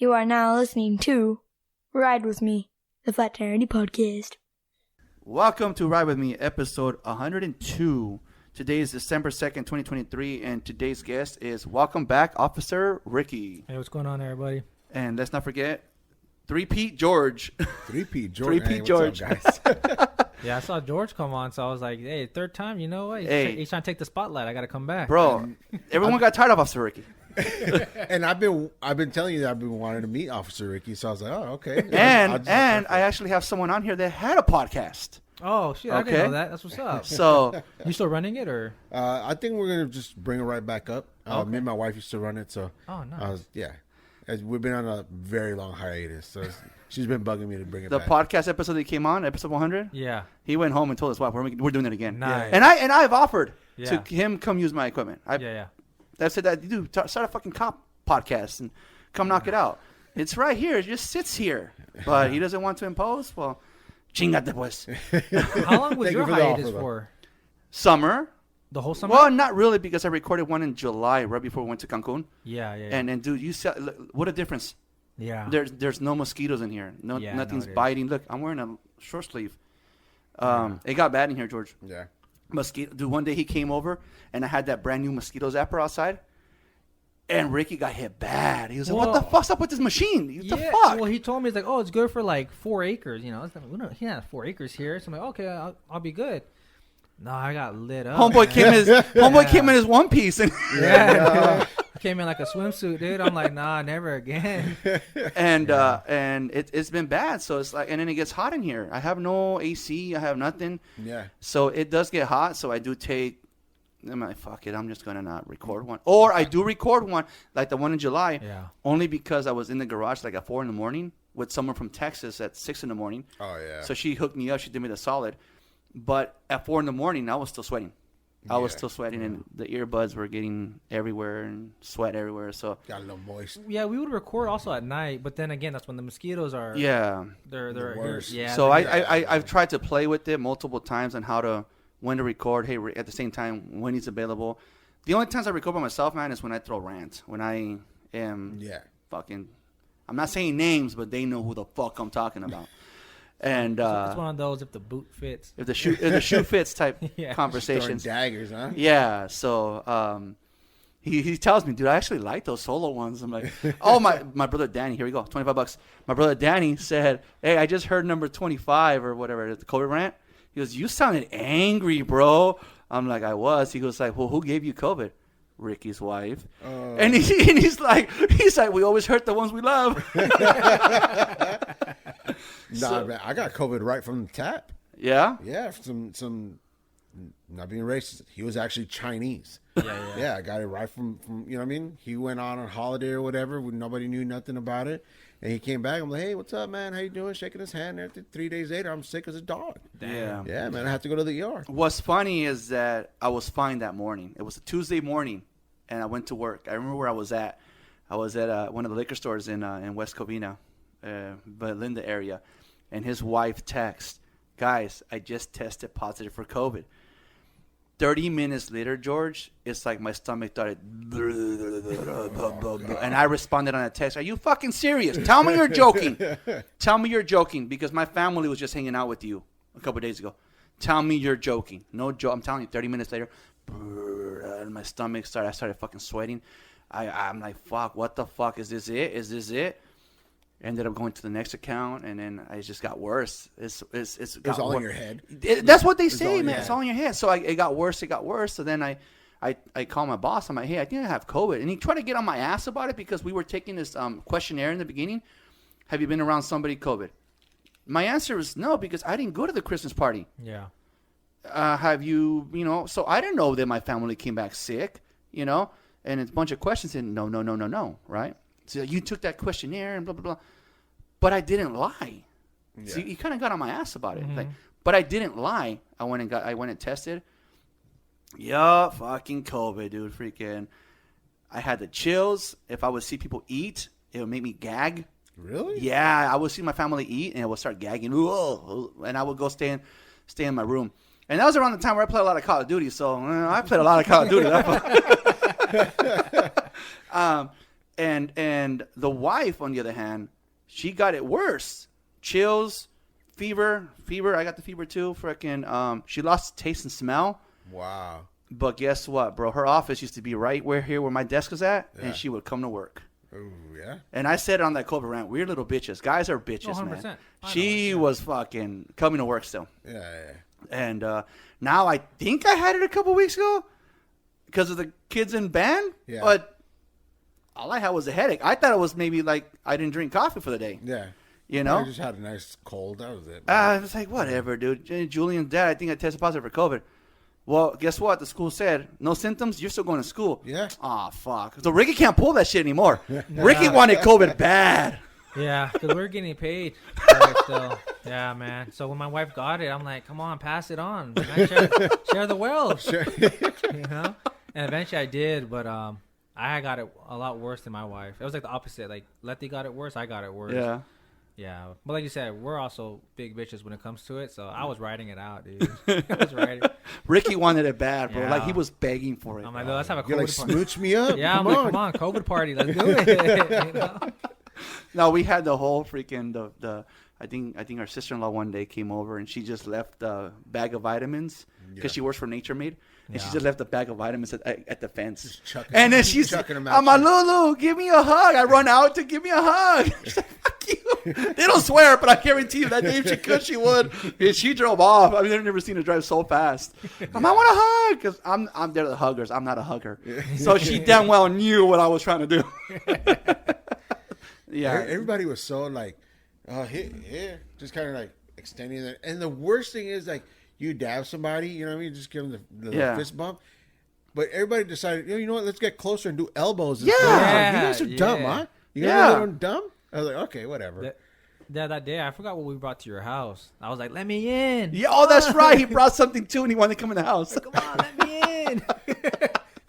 You are now listening to Ride With Me, the Flat Tire Podcast. Welcome to Ride With Me, episode 102. Today is December 2nd, 2023, and today's guest is welcome back, Officer Ricky. Hey, what's going on, everybody? And let's not forget, Three-Pete George. Three-Pete George. Three-Pete George. What's up, guys? Yeah, I saw George come on, so I was like, hey, third time, you know what? He's trying to take the spotlight. I got to come back. Bro, everyone got tired of Officer Ricky. And I've been telling you that I've been wanting to meet Officer Ricky, so I was like, oh, okay. And I actually have someone on here that had a podcast. Oh, shit, I didn't know that. That's what's up. So, you still running it, or? I think we're going to just bring it right back up. Okay. Me and my wife used to run it, so. Oh, nice. Yeah. We've been on a very long hiatus, so she's been bugging me to bring it the back. podcast episode that came on, episode 100? Yeah. He went home and told his wife, we're doing it again. Nice. And I've offered Yeah. to him come use my equipment. Yeah. I said that, dude, start a fucking cop podcast and come knock it out. It's right here. It just sits here. But he doesn't want to impose. Well, chingate pues. How long was Thank your you for the hiatus offer, though. for? Summer. The whole summer? Well, not really, because I recorded one in July right before we went to Cancun. Yeah. And dude, you saw what a difference. Yeah. There's no mosquitoes in here. Nothing's it is. biting. Look, I'm wearing a short sleeve. It got bad in here, George. Yeah. Mosquito. Dude, one day he came over and I had that brand new mosquito zapper outside. And Ricky got hit bad. He was like, "What the fuck's up with this machine? What the fuck?" Well, he told me, he's like, oh, it's good for like 4 acres. You know, he had 4 acres here. So I'm like, okay, I'll be good. No, I got lit up. Homeboy came in his one piece and Yeah. Came in like a swimsuit, dude. I'm like, nah, never again. and it's been bad. So it's like, and then it gets hot in here. I have no AC. I have nothing. Yeah. So it does get hot. So I do take. I'm like, fuck it. I'm just gonna not record one. Or I do record one, like the one in July. Yeah. Only because I was in the garage like at 4 a.m. with someone from Texas at 6 a.m. Oh, yeah. So she hooked me up. She did me the solid. But at 4 a.m, I was still sweating. I was still sweating, and the earbuds were getting everywhere and sweat everywhere. So Got a little moist. Yeah, we would record also at night, but then again, that's when the mosquitoes are. yeah. They're worst. Yeah. So they're- I've tried to play with it multiple times on when to record. Hey, at the same time when he's available. The only times I record by myself, man, is when I throw rants. When I am fucking. I'm not saying names, but they know who the fuck I'm talking about. And it's one of those if the boot fits. if the shoe fits type Yeah. conversations. Throwing daggers, huh? Yeah, so he tells me, dude, I actually like those solo ones. I'm like, oh, my brother Danny, here we go, $25. My brother Danny said, hey, I just heard number 25 or whatever, the COVID rant. He goes, you sounded angry, bro. I'm like, I was. He goes like, well, who gave you COVID? Ricky's wife. And he's like, we always hurt the ones we love. Nah, man, I got COVID right from the tap. Yeah? Yeah, some not being racist. He was actually Chinese. Yeah, I got it right from you know what I mean? He went on holiday or whatever. Nobody knew nothing about it. And he came back. I'm like, hey, what's up, man? How you doing? Shaking his hand and everything. 3 days later, I'm sick as a dog. Damn. Yeah, man, I had to go to the ER. What's funny is that I was fine that morning. It was a Tuesday morning, and I went to work. I remember where I was at. I was at one of the liquor stores in West Covina, Belinda area, and his wife texted, guys, I just tested positive for COVID. 30 minutes later, George, it's like my stomach started, and I responded on a text, are you fucking serious? Tell me you're joking. Tell me you're joking, because my family was just hanging out with you a couple of days ago. Tell me you're joking. No joke. I'm telling you, 30 minutes later, and my stomach I started fucking sweating. I'm like, fuck, what the fuck? Is this it? Is this it? Ended up going to the next account, and then it just got worse. It's all in your head. That's what they say, man. Yeah. It's all in your head. So it got worse. It got worse. So then I called my boss. I'm like, hey, I think I have COVID. And he tried to get on my ass about it because we were taking this questionnaire in the beginning. Have you been around somebody COVID? My answer was no, because I didn't go to the Christmas party. Yeah. Have you, so I didn't know that my family came back sick, and it's a bunch of questions and no, right? So you took that questionnaire and blah, blah, blah. But I didn't lie. Yeah. So you kind of got on my ass about it. Mm-hmm. But I didn't lie. I went and tested. Yeah, fucking COVID, dude. Freaking. I had the chills. If I would see people eat, it would make me gag. Really? Yeah, I would see my family eat, and I would start gagging. And I would go stay in my room. And that was around the time where I played a lot of Call of Duty. So I played a lot of Call of Duty. And the wife, on the other hand, she got it worse. Chills, fever. I got the fever too. Freaking, she lost taste and smell. Wow. But guess what, bro? Her office used to be right where my desk is at, Yeah. and she would come to work. Oh, yeah. And I said it on that COVID rant, we're little bitches. Guys are bitches, 100%. man. I She know, was fucking coming to work still. Yeah. And now I think I had it a couple weeks ago because of the kids in band. Yeah. But all I had was a headache. I thought it was maybe like I didn't drink coffee for the day. Yeah. You know? I just had a nice cold. That was it. I was like, whatever, dude. Julian's dad, I think I tested positive for COVID. Well, guess what? The school said, no symptoms, you're still going to school. Yeah. Aw, fuck. So Ricky can't pull that shit anymore. Ricky wanted COVID bad. Yeah, because we're getting paid for it still. Yeah, man. So when my wife got it, I'm like, come on, pass it on. Man. Share the wealth. Sure. You know? And eventually I did, but I got it a lot worse than my wife. It was like the opposite. Like, Letty got it worse, I got it worse. Yeah. Yeah. But like you said, we're also big bitches when it comes to it, so I was riding it out, dude. I was riding. Ricky wanted it bad, bro. Yeah. Like, he was begging for it. I'm like, let's have a You're like, COVID party. smooch me up. Yeah, I'm Come like, on. come on, COVID party, let's do it. You know? No, we had the whole freaking the I think our sister-in-law one day came over and she just left a bag of vitamins because Yeah. she works for Nature Made, and she Yeah. just left a bag of vitamins at the fence. Just chucking- And then she's, chucking 'em out. I'm like, Lulu, give me a hug. I run out to give me a hug. She's like, fuck you. They don't swear, but I guarantee you that day if she could, she would. And she drove off. I mean, I've never seen her drive so fast. I want a hug because I'm there to the huggers. I'm not a hugger. So she damn well knew what I was trying to do. Yeah. Everybody was so like, here, just kind of like extending it. And the worst thing is like you dab somebody, you know what I mean? Just give them the Yeah. fist bump. But everybody decided, you know what? Let's get closer and do elbows. And Yeah. stuff. I was like, you guys are dumb, Yeah. huh? You guys Yeah. are dumb. I was like, okay, whatever. That day, I forgot what we brought to your house. I was like, let me in. Yeah, oh, that's right. He brought something too, and he wanted to come in the house. Come on, let me in.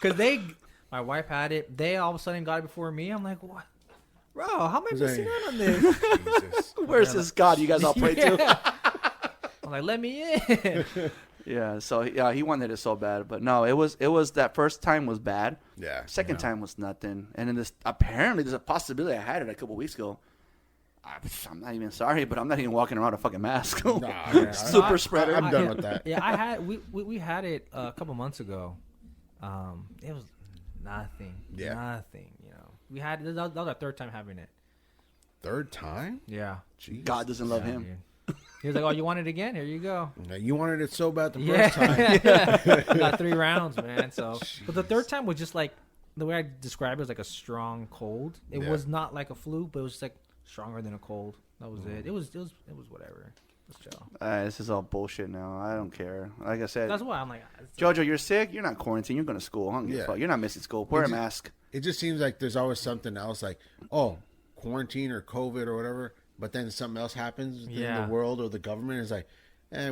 Because my wife had it. They all of a sudden got it before me. I'm like, what? Bro, how am I Was missing I- out on this? Jesus. Where's this God you guys all pray to? I'm like, let me in. Yeah, so yeah, he wanted it so bad, but no, it was that first time was bad. Yeah. Second time was nothing, and then apparently there's a possibility I had it a couple weeks ago. I'm not even sorry, but I'm not even walking around with a fucking mask. Nah, Super spreader. I'm done with that. Yeah, I had we had it a couple months ago. It was nothing. Yeah. Nothing. You know, we had that was our third time having it. Third time? Yeah. Jeez. God doesn't love Yeah, him. dude. He was like, "Oh, you want it again? Here you go." Now, you wanted it so bad the Yeah, first time. I got 3 rounds, man. So, but the third time was just like the way I described it was like a strong cold. It Yeah. was not like a flu, but it was just like stronger than a cold. That was it. It was whatever. Let's chill. This is all bullshit now. I don't care. Like I said, That's why I'm like, Jojo, you're sick. You're not quarantined. You're going to school. I don't give a Yeah. fuck. You're not missing school. Wear a Is it- mask. It just seems like there's always something else, like, oh, quarantine or COVID or whatever, but then something else happens in Yeah. the world or the government is like,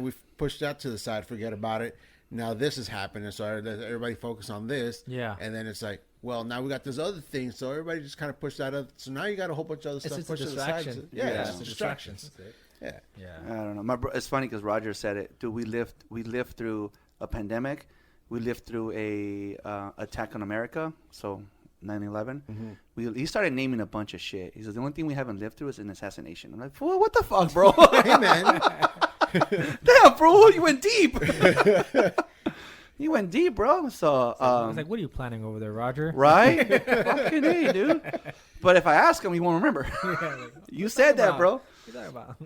we've pushed that to the side, forget about it. Now this is happening, so everybody focus on this. Yeah. And then it's like, well, now we got this other thing, so everybody just kind of pushed that up. So now you got a whole bunch of other It's stuff just a pushed to the side. distraction. Yeah, Yeah, it's it's a a distraction. distraction. Yeah. yeah. I don't know. It's funny because Roger said it. Dude, we lived through a pandemic. We lived through a attack on America. So 9/11. He started naming a bunch of shit. He said the only thing we haven't lived through is an assassination. I'm like, fool, what the fuck, bro? Hey, man. Damn, bro, you went deep. You went deep, bro. So, I was like, what are you planning over there, Roger? right? Fucking A, dude. But if I ask him, he won't remember. You said that, bro. What are you talking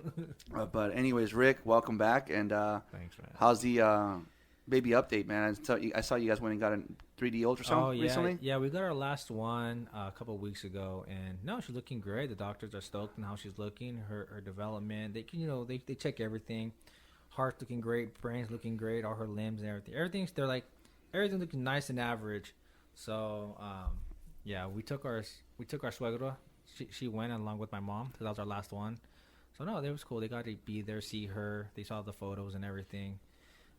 about? But anyways, Rick, welcome back. And Thanks, man. how's the baby update, man? I saw you guys went and got a 3D ultrasound Oh yeah, recently. yeah. We got our last one a couple of weeks ago, and no, she's looking great. The doctors are stoked on how she's looking. Her development. They can, they check everything. Heart's looking great, brain's looking great, all her limbs and everything. Everything's looking nice and average. So yeah, we took our suegra. She went along with my mom because that was our last one. So no, it was cool. They got to be there, see her. They saw the photos and everything.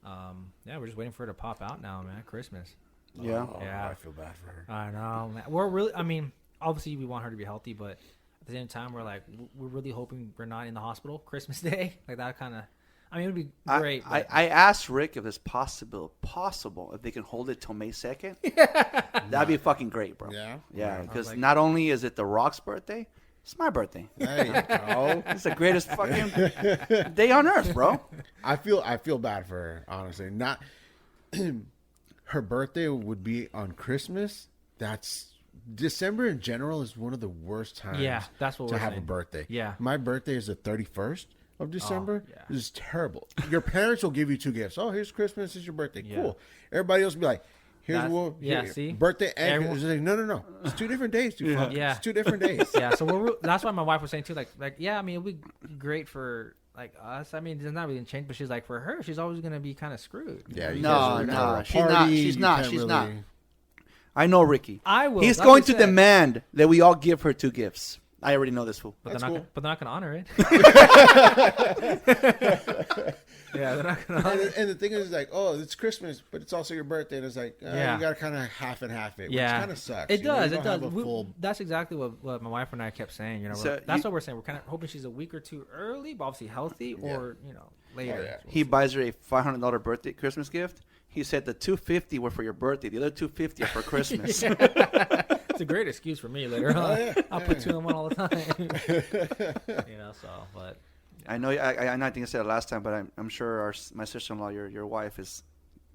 Yeah, we're just waiting for her to pop out now, man. Christmas. Yeah. Oh, Yeah. I feel bad for her. I know, man. We're really, I mean, obviously we want her to be healthy, but at the same time, we're like, we're really hoping we're not in the hospital Christmas Day. Like that kind of, I mean, it would be great. I asked Rick if it's possible if they can hold it till May 2nd. That'd be fucking great, bro. Yeah, because not only is it The Rock's birthday, it's my birthday. There you go. It's the greatest fucking day on earth, bro. I feel bad for her, honestly. Not her birthday would be on Christmas. That's December in general is one of the worst times. Yeah, that's what to we're have saying. a birthday. Yeah, my birthday is the 31st of December. yeah. This is terrible. Your parents will give you 2 gifts. Oh, here's Christmas. Here's your birthday. Yeah. Cool. Everybody else will be like, see? birthday and Everyone- like, no. It's 2 different days, dude. Yeah. Yeah. It's 2 different days. Yeah, so that's why my wife was saying too, like yeah, I mean, it would be great for like us. I mean, there's not really change, but she's like, for her, she's always gonna be kind of screwed. Yeah, you No, guys are no, gonna she's not. party, She's you not. can't She's really- not. I know Ricky. I will. He's like going I to said. demand that we all give her 2 gifts. I already know this fool. But That's they're, cool. not, but they're not gonna honor it. Yeah, they're not gonna honor it. And the thing is, like, oh, it's Christmas, but it's also your birthday, and it's like, Yeah. you got to kind of half and half it, Yeah, which kind of sucks. It you know? does. You It don't does. have a full- That's exactly what my wife and I kept saying. You know, So that's you- what we're saying. We're kind of hoping she's a week or 2 early, but obviously healthy, or later. Oh, yeah. He buys her a $500 birthday Christmas gift. He said the $250 were for your birthday. The other $250 are for Christmas. It's a great excuse for me later on. yeah. I'll put 2 in one all the time. But I know. I think I said it last time, but I'm sure my sister-in-law, your wife, is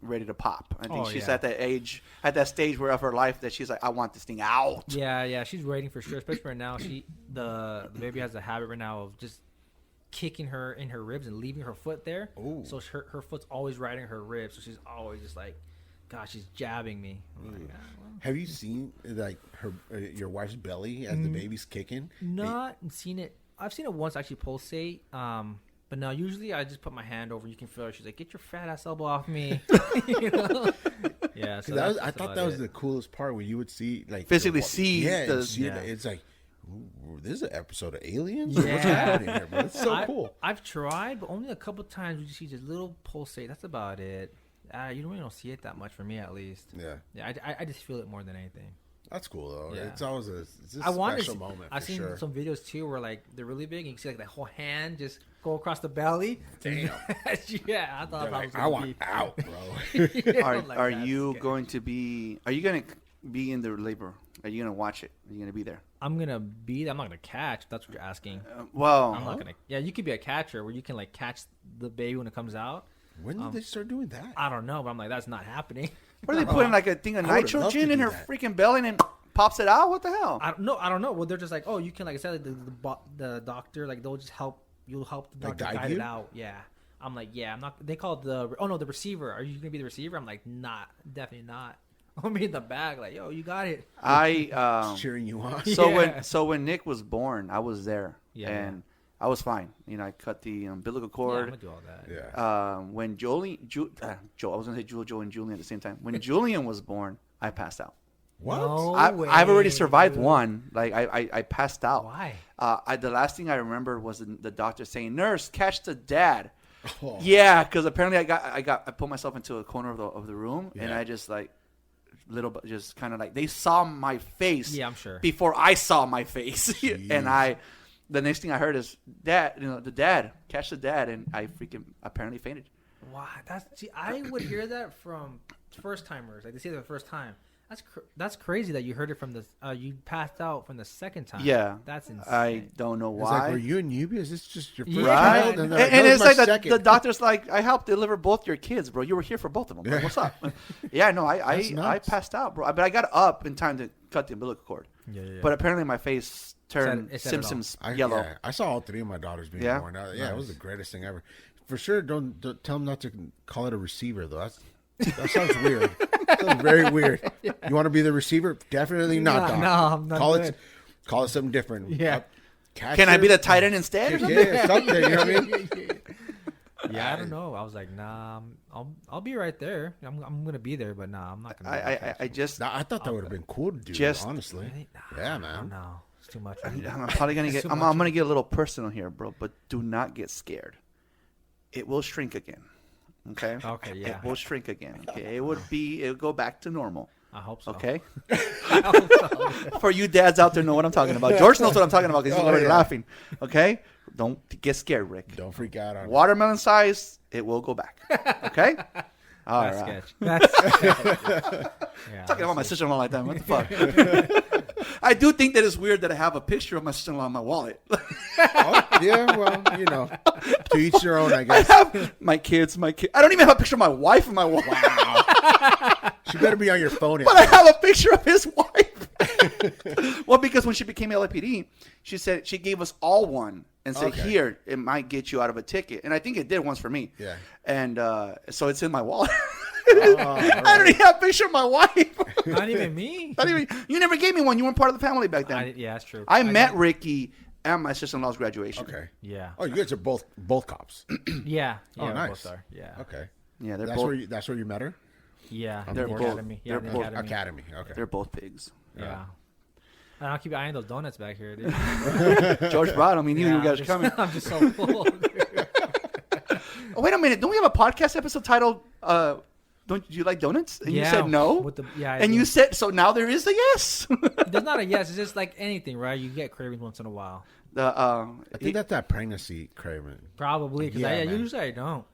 ready to pop. I think she's at that age, at that stage where of her life that she's like, I want this thing out. yeah, she's waiting for sure. Especially right now, the baby has a habit right now of just kicking her in her ribs and leaving her foot there. Ooh. So her foot's always riding her ribs. So she's always just like, gosh, she's jabbing me. I'm like, well. Have you seen like her, your wife's belly as the baby's kicking? Not seen it. I've seen it once actually pulsate. But no, usually I just put my hand over. You can feel her. She's like, "Get your fat ass elbow off me." You know? Yeah. So I thought that was the coolest part when you would see like Physically the- see Yeah, the- and see Yeah. it. It's like, ooh, this is an episode of Aliens. Yeah. What's happening here, bro? It's so cool. I've tried, but only a couple times you see just little pulsate. That's about it. You don't see it that much for me, at least. Yeah, Yeah, I just feel it more than anything. that's cool though. Yeah. It's always a I wanted special to. moment. I've for seen sure. some videos too where like they're really big and you can see like the whole hand just go across the belly. Damn. Yeah, I thought They're that like, was I gonna want be. out, bro. Are Like, are that's you scary. going to be? Are you going to be in the labor? Are you going to watch it? Are you going to be there? I'm gonna be. I'm not gonna catch. If that's what you're asking. Well, I'm not gonna. Yeah, you could be a catcher where you can like catch the baby when it comes out. When did they start doing that? I don't know, but I'm like, that's not happening. what are they putting like a thing of I would've loved nitrogen to in do her that. freaking belly and then pops it out? What the hell? I don't know. Well, they're just like, oh, you can, like I said, the doctor, like they'll just help. You'll help the Like doctor guide guide you? it out. Yeah. I'm like, yeah, I'm not. They call it the receiver. Are you gonna be the receiver? I'm like, not, definitely not. I'm in the back, like, yo, you got it. I Cheering you on. so when Nick was born, I was there, Yeah. and I was fine. You know, I cut the umbilical Yeah, I'm cord. gonna do all that. Yeah. When Joe, I was gonna say Joe and Julian at the same time. When Julian was born, I passed out. What? No I've already way, survived dude. one. Like I passed out. Why? The last thing I remember was the doctor saying, "Nurse, catch the dad." Oh. Yeah, because apparently I put myself into a corner of the room, and Yeah. I just like just kind of like they saw my face. Yeah, I'm sure. Before I saw my face, and the next thing I heard is dad. You know, the dad, catch the dad, and I freaking apparently fainted. Wow, I would hear that from first timers. Like they say it the first time. That's crazy that you heard it from the you passed out from the second time. Yeah, that's insane. I don't know It's why. like, were you and Yubi? Is this just your first Yeah. Right, child? and, they're "No, it's my like the second." doctor's like, I helped deliver both your kids, bro. You were here for both of them. Like, Yeah. what's up? Yeah, no, That's I nuts. passed out, bro. But I got up in time to cut the umbilical cord. Yeah. But apparently my face turned It said it all. Simpsons I, yellow. yeah, I saw all 3 of my daughters being Yeah? born. It was the greatest thing ever. For sure, don't tell them not to call it a receiver though. That sounds weird. That sounds very weird. You want to be the receiver? Definitely not. Doc. No, I'm not Call good. call it something different. Yeah. Catcher? Can I be the tight end instead? Or something? Yeah, something. You know what I mean? Yeah, I don't know. I was like, nah, I'll be right there. I'm gonna be there, but nah, I'm not gonna. I just Nah, I thought that would have been cool to do. Just- honestly, Really? Nah, yeah, I man. don't know. It's too much. For me. I'm probably gonna get. Too I'm much. gonna get a little personal here, bro. But do not get scared. It will shrink again. Okay. Okay, yeah. It will shrink again. Okay. It would go back to normal. I hope so. Okay. I hope so. For you dads out there know what I'm talking about. George knows what I'm talking about because he's already laughing. Okay? Don't get scared, Rick. Don't freak out on Watermelon size, it will go back. Okay? All That's right. sketch. That's sketch. Yeah, Talking about my sister-in-law like that. What the fuck? I do think that it's weird that I have a picture of my sister-in-law in my wallet. Oh, yeah, well, you know, to each their own, I I guess. have my kids. I don't even have a picture of my wife in my wallet. Wow. She better be on your phone. But I have a picture of his wife. Well, because when she became LAPD, she said she gave us all one and said, Okay. here, it might get you out of a ticket. And I think it did once for me. Yeah. And so it's in my wallet. Oh, I don't even have a picture of my wife. Not even me. Not even, you never gave me one. You weren't part of the family back then. Yeah, that's true. I met Ricky at my sister-in-law's graduation. Okay. Yeah. Oh, you guys are both cops. Yeah. Oh, Yeah, nice. both are. Yeah. Okay. Yeah, they're That's both. that's where you met her? Yeah. They're the both- academy. Yeah, they're the both academy. Academy. Okay. They're both pigs. Yeah. And I'll keep eyeing those donuts back here, dude. George brought them. He knew Yeah, you guys were coming. I'm just so full. Dude. Oh, wait a minute. Don't we have a podcast episode titled Don't You Like Donuts? And you said no. With the, I And do. you said, so now there is a yes. There's not a yes. It's just like anything, right? You get cravings once in a while. I think that's that pregnancy craving. Probably. Because Yeah, man. usually I don't.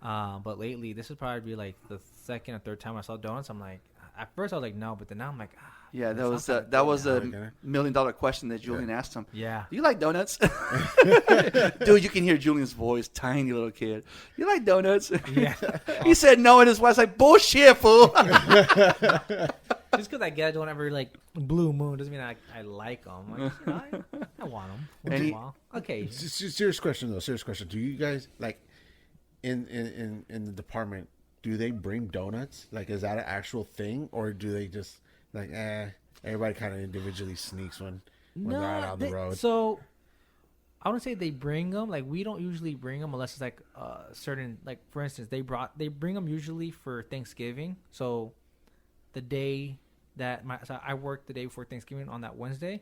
But lately, this would probably be like the second or third time I saw donuts. I'm like, at first I was like, no. But then now I'm like, yeah, that was sounds that was a Okay. $1 million question that Julian asked him. yeah. Do you like donuts? Dude, you can hear Julian's voice, tiny little kid. You like donuts? Yeah. He said no, and his wife's like, bullshit, fool. Just because I get a donut every like blue moon doesn't mean I like them. Like, you know, I want them once in a while. Okay. Serious question though. Serious question. Do you guys like in the department? Do they bring donuts? Like, is that an actual thing, or do they just like everybody kind of individually sneaks when they're out on the road? So I wouldn't say they bring them. Like we don't usually bring them unless it's like certain. Like for instance, they bring them usually for Thanksgiving. So the day that I worked the day before Thanksgiving on that Wednesday,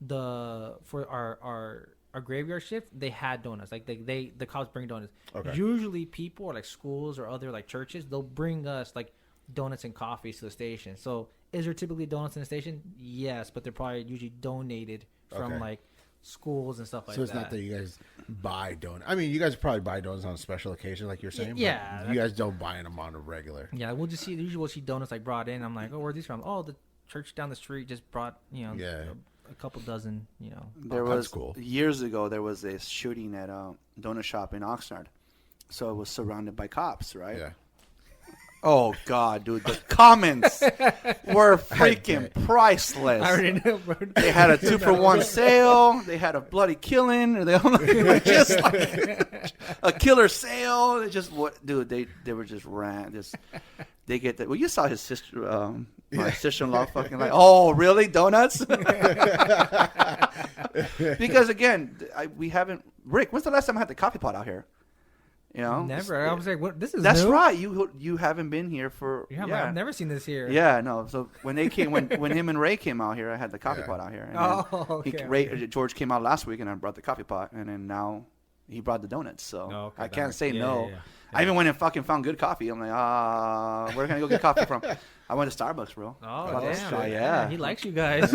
for our graveyard shift, they had donuts. Like the cops bring donuts. Okay. Usually people or like schools or other like churches, they'll bring us like donuts and coffees to the station. So is there typically donuts in the station? Yes, but they're probably usually donated from Okay. like schools and stuff like So that. it's not that you guys buy donuts. I mean, you guys probably buy donuts on special occasion, like you're saying. Yeah, But you guys don't buy them on a regular. Yeah, we'll just see. Usually we'll see donuts like brought in. I'm like, oh, where are these from? Oh, the church down the street just brought Yeah. a couple dozen. There that's was cool. years ago. There was a shooting at a donut shop in Oxnard, so it was surrounded by cops, right? Yeah. Oh God, dude, the comments were freaking priceless. I already know, bro. They had a 2-for-1 sale. They had a bloody killing. They were just like a killer sale. They just dude. They were just they get that. Well, you saw his sister, my sister-in-law, fucking like, oh really, donuts? Because again, we haven't. Rick, when's the last time I had the coffee pot out here? You know, Never. I was like, what? This is That's new? right. You haven't been here for Yeah, yeah. I've never seen this here. Yeah, no. So when they came, when him and Ray came out here, I had the coffee Yeah. pot out here. And Oh, then okay. George came out last week, and I brought the coffee pot, and then now he brought the donuts. So Oh, okay, I that can't makes- say yeah, no. yeah. I even went and fucking found good coffee. I'm like, where can I go get coffee from? I went to Starbucks, bro. Oh, Bought this damn. guy, yeah. He likes you guys.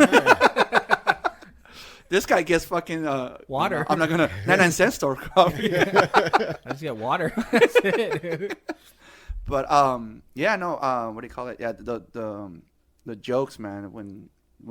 This guy gets fucking Water. I'm not gonna 99-cent store coffee. I just get water. That's it, dude. But yeah, no. What do you call it? Yeah, the jokes, man. When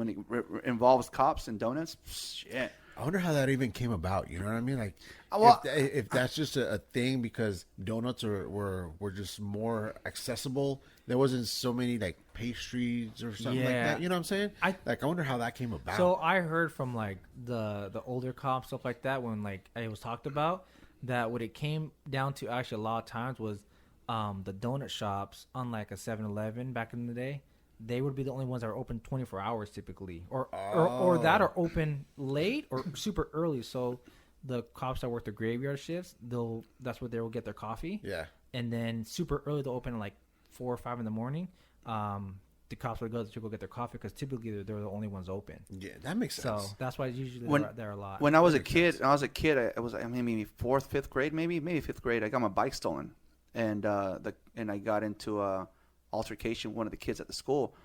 it involves cops and donuts, shit. I wonder how that even came about. You know what I mean? Like, Well- if that's just a thing because donuts were just more accessible. There wasn't so many like pastries or something like Yeah. that. You know what I'm saying? I wonder how that came about. So I heard from like the older cops, stuff like that, when like it was talked about, that what it came down to actually a lot of times was the donut shops, unlike a 7-Eleven back in the day, they would be the only ones that are open 24 hours typically, or that are open late or super early. So the cops that work the graveyard shifts, that's where they will get their coffee. yeah. And then super early, they'll open at like 4 or 5 in the morning. The cops would go to go get their coffee because typically they're the only ones open. Yeah, that makes So sense. that's why usually they're a lot. When I was a kid, I was maybe 4th, 5th grade, maybe 5th grade. I got my bike stolen, and I got into a altercation with one of the kids at the school,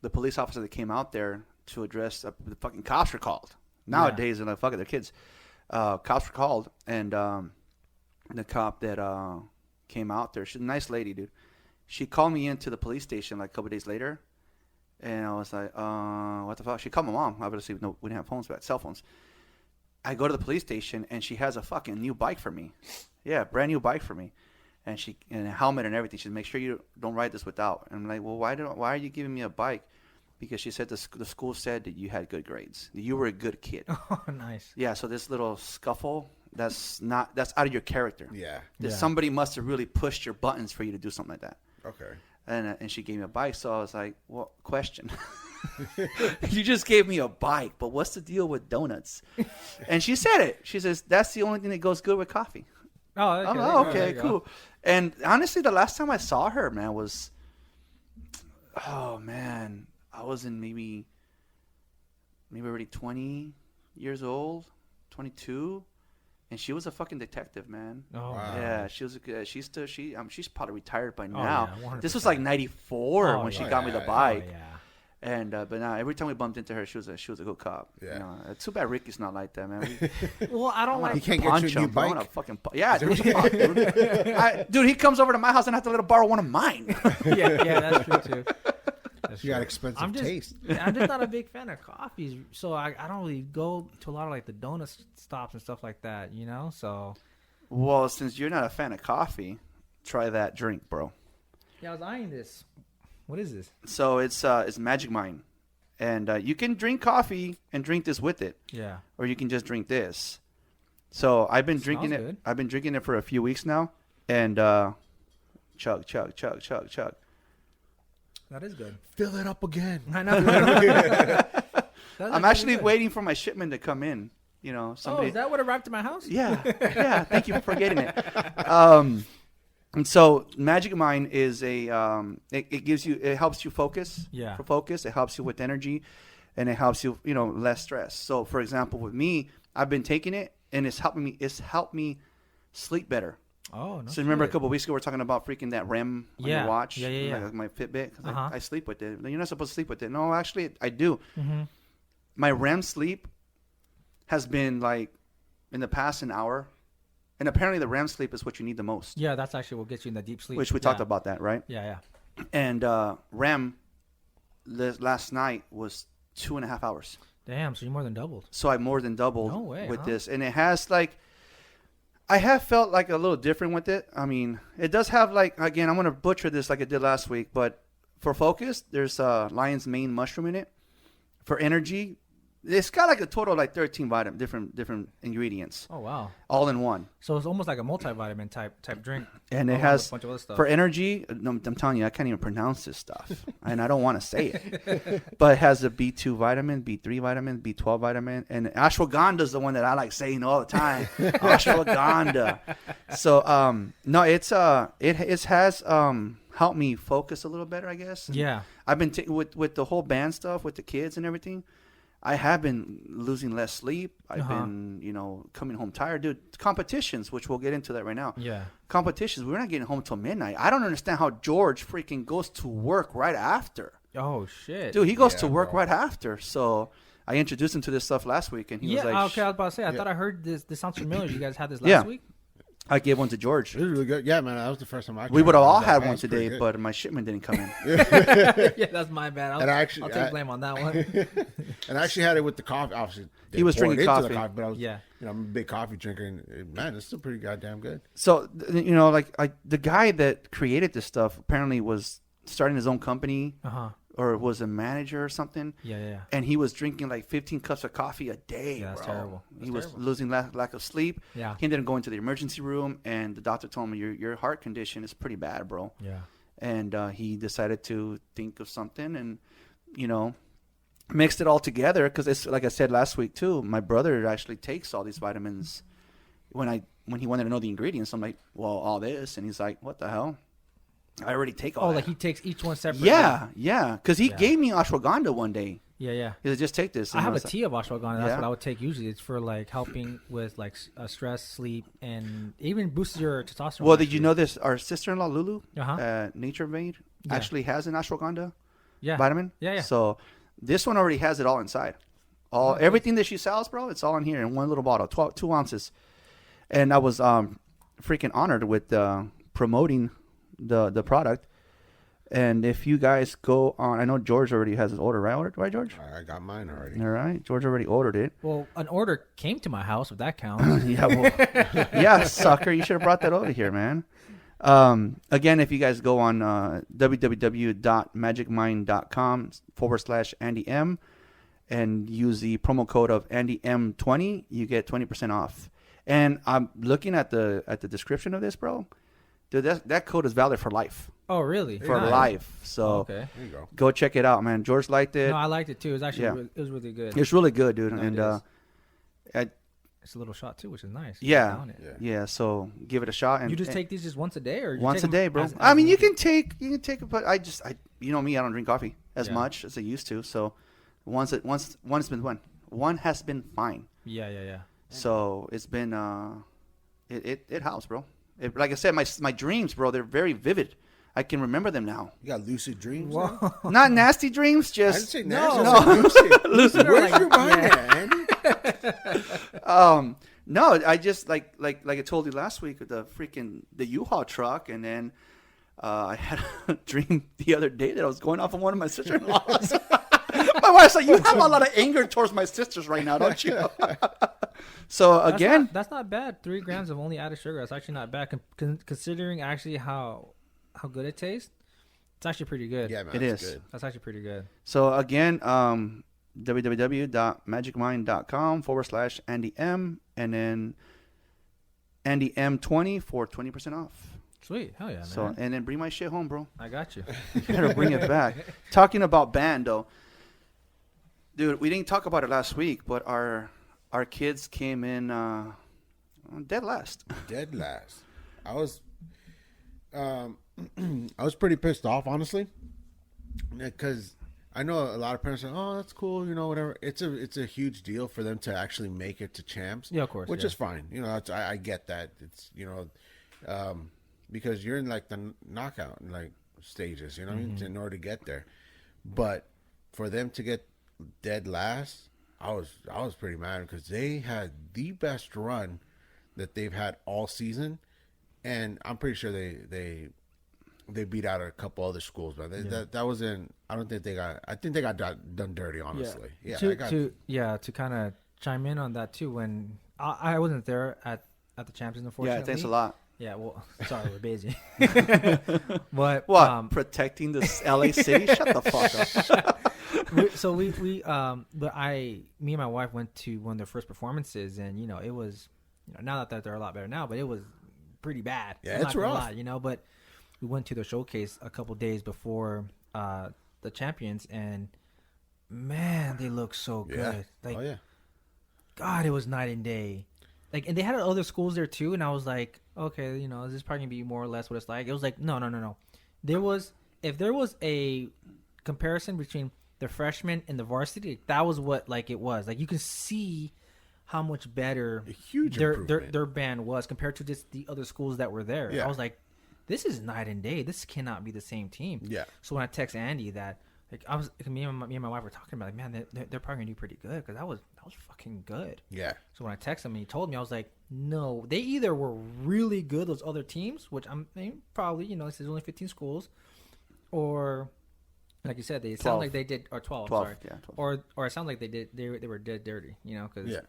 the police officer that came out there to address the fucking cops were called. Nowadays, they're like, fuck it, they're kids. Cops were called, and the cop that came out there, she's a nice lady, dude. She called me into the police station like a couple days later, and I was like, what the fuck? She called my mom. Obviously, no, we didn't have phones, but cell phones. I go to the police station, and she has a fucking new bike for me. Yeah, brand new bike for me. And a helmet and everything. She said, make sure you don't ride this without. And I'm like, well, why are you giving me a bike? Because she said the school said that you had good grades. That you were a good kid. Oh, nice. Yeah, so this little scuffle, that's out of your character. Yeah. Somebody must have really pushed your buttons for you to do something like that. Okay. And she gave me a bike, so I was like, well, question. You just gave me a bike, but what's the deal with donuts? And she said it. She says, that's the only thing that goes good with coffee. Oh, okay. Okay, cool. And honestly, the last time I saw her, man, was, I was in maybe already 20 years old, 22, and she was a fucking detective, man. Oh, wow. Yeah, she was. She's probably retired by now. Yeah, this was like '94 when she got me the bike. Oh, yeah. And but now every time we bumped into her, she was a good cop. Yeah. You know, it's too bad Ricky's not like that, man. Well, I don't like. He can't get you a new bike? Yeah, dude. Dude, he comes over to my house and I have to let him borrow one of mine. yeah, that's true too. You got expensive taste. I'm just not a big fan of coffees, so I don't really go to a lot of like the donut stops and stuff like that, you know. So, well, since you're not a fan of coffee, try that drink, bro. yeah, I was eyeing this. What is this? So it's Magic Mind, and you can drink coffee and drink this with it. Yeah. Or you can just drink this. So I've been drinking it. Good. I've been drinking it for a few weeks now, and chug. That is good. Fill it up again. I know. I'm actually waiting for my shipment to come in. You know, somebody. Oh, is that what arrived to my house? Yeah. Thank you for getting it. And so Magic Mind is it helps you focus. Yeah. For focus, it helps you with energy, and it helps you, less stress. So for example, with me, I've been taking it, and it's helped me sleep better. Oh, no. So remember a couple of weeks ago we were talking about freaking that REM on your watch? Yeah. Like my Fitbit. 'Cause Uh-huh. I sleep with it. You're not supposed to sleep with it. No, actually, I do. Mm-hmm. My REM sleep has been like in the past an hour. And apparently the REM sleep is what you need the most. Yeah, that's actually what gets you in the deep sleep. Which we talked about that, right? Yeah. And REM last night was 2.5 hours. Damn, so you more than doubled. So I more than doubled with huh? this. And it has like, I have felt like a little different with it. I mean, it does have like, again, I'm going to butcher this like I did last week, but for focus, there's lion's mane mushroom in it. For energy, it's got like a total of like 13 different ingredients. Oh, wow. All in one. So it's almost like a multivitamin type drink. And it has, a bunch of other stuff. for energy, I'm telling you, I can't even pronounce this stuff. And I don't want to say it. But it has a B2 vitamin, B3 vitamin, B12 vitamin. And ashwagandha is the one that I like saying all the time. Ashwagandha. So, no, it has helped me focus a little better, I guess. And Yeah. I've been, with the whole band stuff, with the kids and everything, I have been losing less sleep. I've been, coming home tired. Dude, competitions, which we'll get into that right now. Yeah. Competitions, we're not getting home till midnight. I don't understand how George freaking goes to work right after. Oh, shit. Dude, he goes to work right after. So I introduced him to this stuff last week, and he was like... okay, I was about to say, I thought I heard this sounds familiar. You guys had this last week? I gave one to George. It was really good. Yeah, man, that was the first time I tried. We would have all That had man, one it's today, pretty but my shipment didn't come in. Yeah, that's my bad. I'll take blame on that one. And I actually had it with the coffee. Obviously, He was poured drinking into the coffee. but I was, I'm a big coffee drinker, and man, it's still pretty goddamn good. So, the guy that created this stuff apparently was starting his own company. Or was a manager or something. Yeah. And he was drinking like 15 cups of coffee a day. Yeah, that's bro. terrible. He was losing lack of sleep. Yeah. He ended up going to the emergency room, and the doctor told him, your heart condition is pretty bad, bro. Yeah. And he decided to think of something and, mixed it all together. Because it's like I said last week too, my brother actually takes all these vitamins. When he wanted to know the ingredients, I'm like, well, all this. And he's like, what the hell? I already take all that. Like he takes each one separately? Yeah. Because he gave me ashwagandha one day. Yeah. He said, just take this. I have a tea of ashwagandha. That's Yeah. what I would take usually. It's for like helping with like stress, sleep, and even boosts your testosterone. Well, did you know this? Our sister-in-law, Lulu, Uh-huh. Nature Maid, actually has an ashwagandha. vitamin. Yeah. So this one already has it all inside. Everything that she sells, bro, it's all in here in one little bottle, 2 ounces. And I was freaking honored with promoting the product. And if you guys go on, I know George already has his order, right, George? I got mine already. All right, George already ordered it. Well, an order came to my house, if that counts. Yeah, sucker, you should have brought that over here, man. Again, if you guys go on www.magicmind.com/AndyM and use the promo code of AndyM20, you get 20% off. And I'm looking at the description of this, bro. Dude, that code is valid for life. Oh, really? For life. So okay. There you go. Go check it out, man. George liked it. No, I liked it too. It was actually it was really good. It's really good, dude. No, and it's a little shot too, which is nice. Yeah. So give it a shot. And you just take these just once a day, or once a day, bro. I mean, you can take it, but you know me, I don't drink coffee as much as I used to. So one has been fine. Yeah. So it's been it helps, bro. Like I said, my dreams, bro, they're very vivid. I can remember them now. You got lucid dreams now? Not nasty dreams, I didn't just say nasty. No. Lucid. Where's your mind at, Andy? No, I just like I told you last week with the U-Haul truck, and then I had a dream the other day that I was going off on one of my sister-in-laws. My wife's like, "You have a lot of anger towards my sisters right now, don't you?" So again, that's not bad. 3 grams of only added sugar. That's actually not bad, considering actually how good it tastes. It's actually pretty good. Yeah, man, it is. Good. That's actually pretty good. So again, www.magicmind.com/AndyM, and then AndyM20 for 20% off. Sweet. Hell yeah, man. So, and then bring my shit home, bro. I got you. You gotta bring it back. Talking about band, though. Dude, we didn't talk about it last week, but our kids came in dead last. Dead last. I was pretty pissed off, honestly, because I know a lot of parents are, oh, that's cool, whatever. It's a huge deal for them to actually make it to champs. Yeah, of course. Which is fine. I get that. It's because you're in like the knockout like stages, what I mean, in order to get there. But for them to get dead last, I was pretty mad because they had the best run that they've had all season, and I'm pretty sure they beat out a couple other schools, but that wasn't. I don't think they got. I think they got done dirty, honestly. Yeah. To kind of chime in on that too. When I wasn't there at the champions, unfortunately. Yeah, thanks a lot. Yeah, well, sorry, we're busy. But what? Protecting the LA city? Shut the fuck up. But me and my wife went to one of their first performances, and it was, now that they're a lot better now, but it was pretty bad. Yeah, it's rough. But we went to the showcase a couple days before the champions, and man, they look so good. Like, God, it was night and day. Like, and they had other schools there too, and I was like, okay, this is probably gonna be more or less what it's like. It was like, no. If there was a comparison between the freshmen and the varsity, that was what it was. Like, you can see how much better their band was compared to just the other schools that were there. Yeah. I was like, this is night and day. This cannot be the same team. Yeah. So when I text Andy that, me and my wife were talking about, man, they're probably gonna do pretty good because that was fucking good. Yeah. So when I texted him and he told me, I was like, no, they either were really good, those other teams, which probably, it's only 15 schools, or like you said, they sound like they did, or 12, sorry, yeah, 12. or it sounded like they were dead dirty, because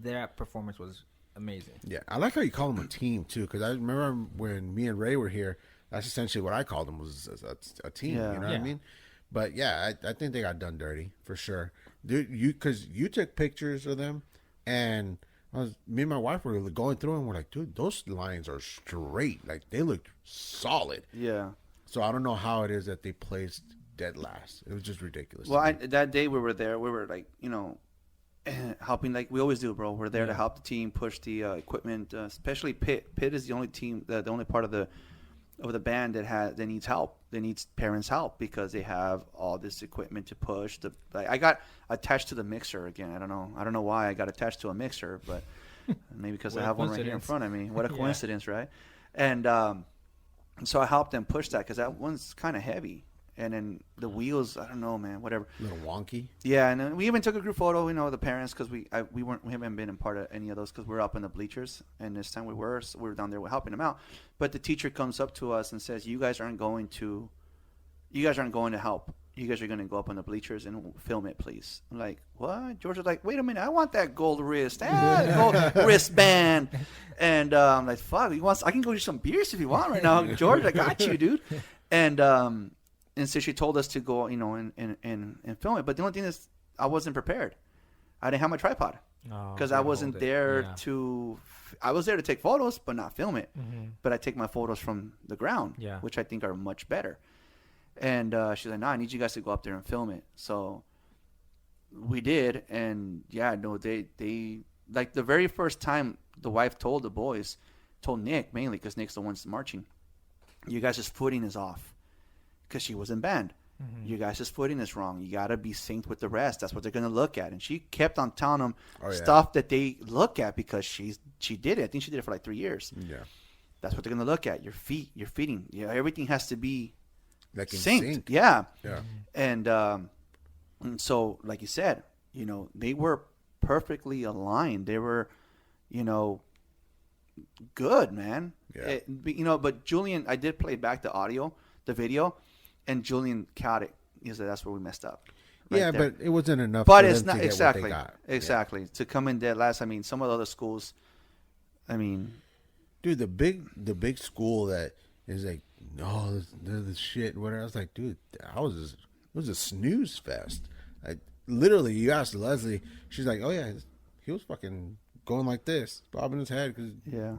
their performance was amazing. Yeah, I like how you call them a team too, because I remember when me and Ray were here, that's essentially what I called them, was a team. Yeah. You know what I mean? But yeah, I think they got done dirty for sure, dude. Because you took pictures of them, and me and my wife were going through and we're like, dude, those lines are straight. Like, they looked solid. Yeah. So I don't know how it is that they placed dead last. It was just ridiculous. Well, that day we were there, we were like, helping like we always do, bro. We're there to help the team push the equipment, especially Pitt. Pitt is the only team, the only part of the band that needs help. That needs parents' help because they have all this equipment to push. I got attached to the mixer again. I don't know why I got attached to a mixer, but maybe because I have one right here in front of me. What a coincidence, right? And so I helped them push that because that one's kind of heavy. and then the wheels, I don't know, man, whatever. A little wonky. Yeah, and then we even took a group photo, the parents, because we haven't been in part of any of those because we're up in the bleachers, and this time we were down there, we're helping them out. But the teacher comes up to us and says, "You guys aren't going to help. You guys are going to go up on the bleachers and film it, please." I'm like, "What?" George was like, "Wait a minute, I want that gold gold wristband." And I'm like, "Fuck, I can go get some beers if you want right now, George. I got you, dude." And so she told us to go, and film it. But the only thing is, I wasn't prepared. I didn't have my tripod because I wasn't there to. I was there to take photos, but not film it. Mm-hmm. But I take my photos from the ground, which I think are much better. And she's like, "No, I need you guys to go up there and film it." So we did, and they like the very first time the wife told Nick mainly because Nick's the one marching. "You guys' footing is off," because she was in band. Mm-hmm. "You guys' footing is wrong. You got to be synced with the rest. That's what they're going to look at." And she kept on telling them stuff that they look at because she did it. I think she did it for like 3 years. Yeah, that's what they're going to look at. Your feet, your feeding. Everything has to be like in synced. sync. Yeah. Yeah. And so, like you said, they were perfectly aligned. They were, good, man. Yeah. But Julian, I did play back the video, and Julian caught it. He said that's where we messed up. Right there. But it wasn't enough. But for it's them not to get what they got. exactly to come in dead last. I mean, some of the other schools. I mean, dude, the big school that is like, no, they're the shit. Whatever. I was like, dude, it was a snooze fest. Literally, you asked Leslie, she's like, "Oh yeah, he was fucking going like this, bobbing his head because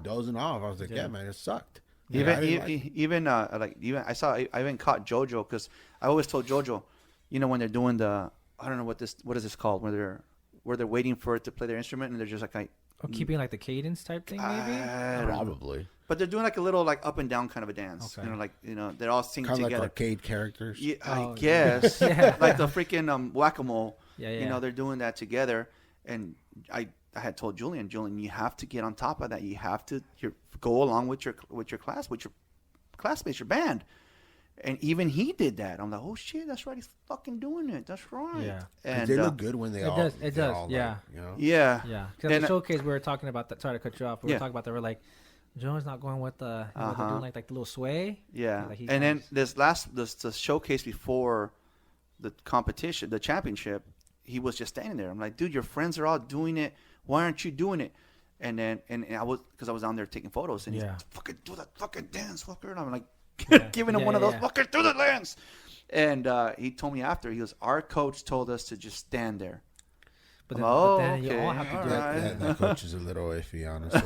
dozing off." I was like, "Yeah, man, it sucked." I even caught JoJo because I always told JoJo, when they're doing I don't know what is this called, where they're waiting for it to play their instrument and they're just like keeping like the cadence type thing, maybe. Probably. But they're doing like a little like up and down kind of a dance. Okay. They're all singing kind of together. Like arcade characters. Yeah, I guess. Like the freaking whack-a-mole. Yeah. They're doing that together. And I had told Julian, you have to get on top of that. You have to go along with your class, with your classmates, your band. And even he did that. I'm like, oh shit, that's right. He's fucking doing it. That's right. Yeah. And they look good when they all. It does. Yeah. Yeah. Yeah. Because the showcase we were talking about that. Sorry to cut you off. We were talking about that. We're like, Joe's not going with the they're doing like the little sway. Yeah. And then the showcase before the competition, the championship, he was just standing there. I'm like, dude, your friends are all doing it. Why aren't you doing it? And then I was because I was down there taking photos, and he's fucking do that fucking dance, fucker. And I'm like giving him one of those fucking do the dance. And he told me after, he goes, our coach told us to just stand there. But then you all have to do it. That coach is a little iffy, honestly.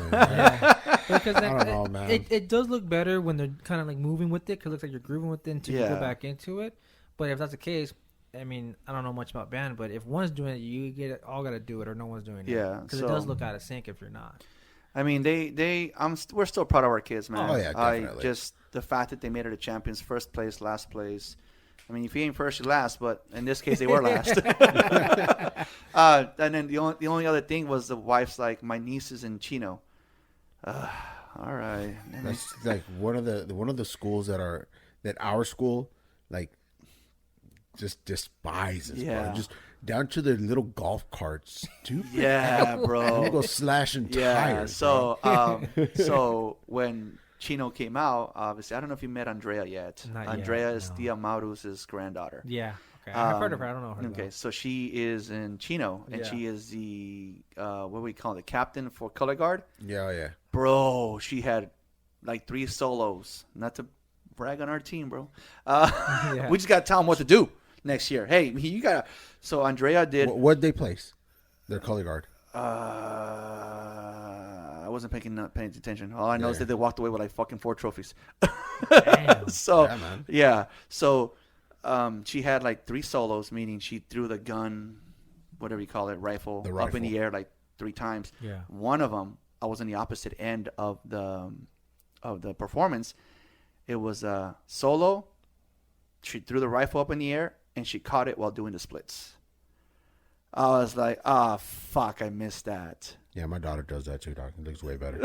Because I don't know, man. It does look better when they're kind of like moving with it, because it looks like you're grooving with it until you go back into it. But if that's the case, I mean, I don't know much about band, but if one's doing it, you all got to do it, or no one's doing it. Yeah, because it does look out of sync if you're not. I mean, we're still proud of our kids, man. Oh yeah, definitely. Just the fact that they made it to champions, first place, last place. I mean, if you ain't first, you're last, but in this case, they were last. And then the only other thing was the wife's like, my niece is in Chino. All right. That's like one of the schools that our school like just despises. Yeah. Bro. Just down to their little golf carts, too. Yeah, bro. They go slashing tires. So when Chino came out, obviously, I don't know if you met Andrea yet. Andrea is Tia Maurus' granddaughter. Yeah. Okay. I've heard of her. I don't know her. Okay, so she is in Chino, and she is the what do we call it, the captain for color guard. Yeah. Bro, she had like 3 solos. Not to brag on our team, bro. We just gotta tell them what to do next year. Hey, you gotta. So Andrea did. What'd they place? Their color guard. I wasn't paying attention. All I know is that they walked away with like fucking 4 trophies. Damn. So yeah, man. Yeah. So she had like 3 solos, meaning she threw the gun, whatever you call it, rifle up in the air like 3 times. Yeah. One of them, I was on the opposite end of the performance. It was a solo. She threw the rifle up in the air and she caught it while doing the splits. I was like, fuck, I missed that. Yeah, my daughter does that too, Doc. It looks way better.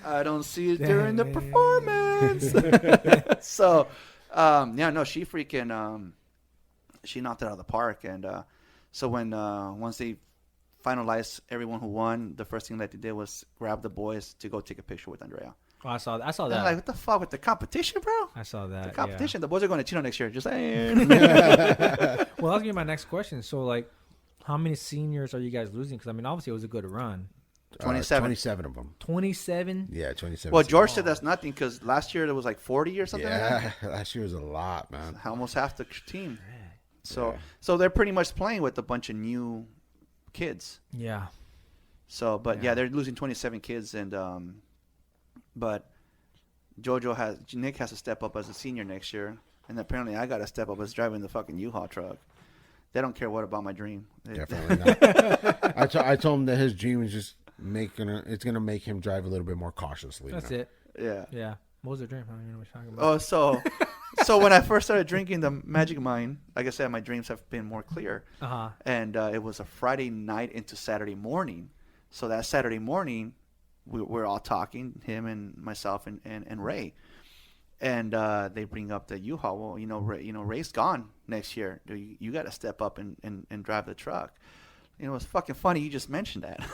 I don't see it during the performance. dance. So, yeah, no, she freaking, she knocked it out of the park. And so when once they finalized everyone who won, the first thing that they did was grab the boys to go take a picture with Andrea. Oh, I saw that. I'm like, what the fuck with the competition, bro? I saw that. The competition. The boys are going to Chino next year. Just saying. Well, that was gonna be my next question. So, like, how many seniors are you guys losing? Because I mean, obviously, it was a good run. 27. 27 of them. 27. Yeah, 27. Well, George said that's nothing because last year there was like 40 or something. Yeah, last year was a lot, man. Almost half the team. So they're pretty much playing with a bunch of new kids. Yeah. So, but yeah, they're losing 27 kids, and but Nick has to step up as a senior next year, and apparently I got to step up as driving the fucking U-Haul truck. They don't care what about my dream. Definitely not. I told him that his dream is just it's gonna make him drive a little bit more cautiously. That's now. it. Yeah. Yeah. What was the dream? I don't even know what you're talking about. Oh, so when I first started drinking the Magic Mind, like I said, my dreams have been more clear. Uh-huh. And it was a Friday night into Saturday morning. So that Saturday morning, we're all talking, him and myself and Ray. And they bring up the U-Haul. Well, Ray's gone next year. You got to step up and drive the truck. It's fucking funny you just mentioned that.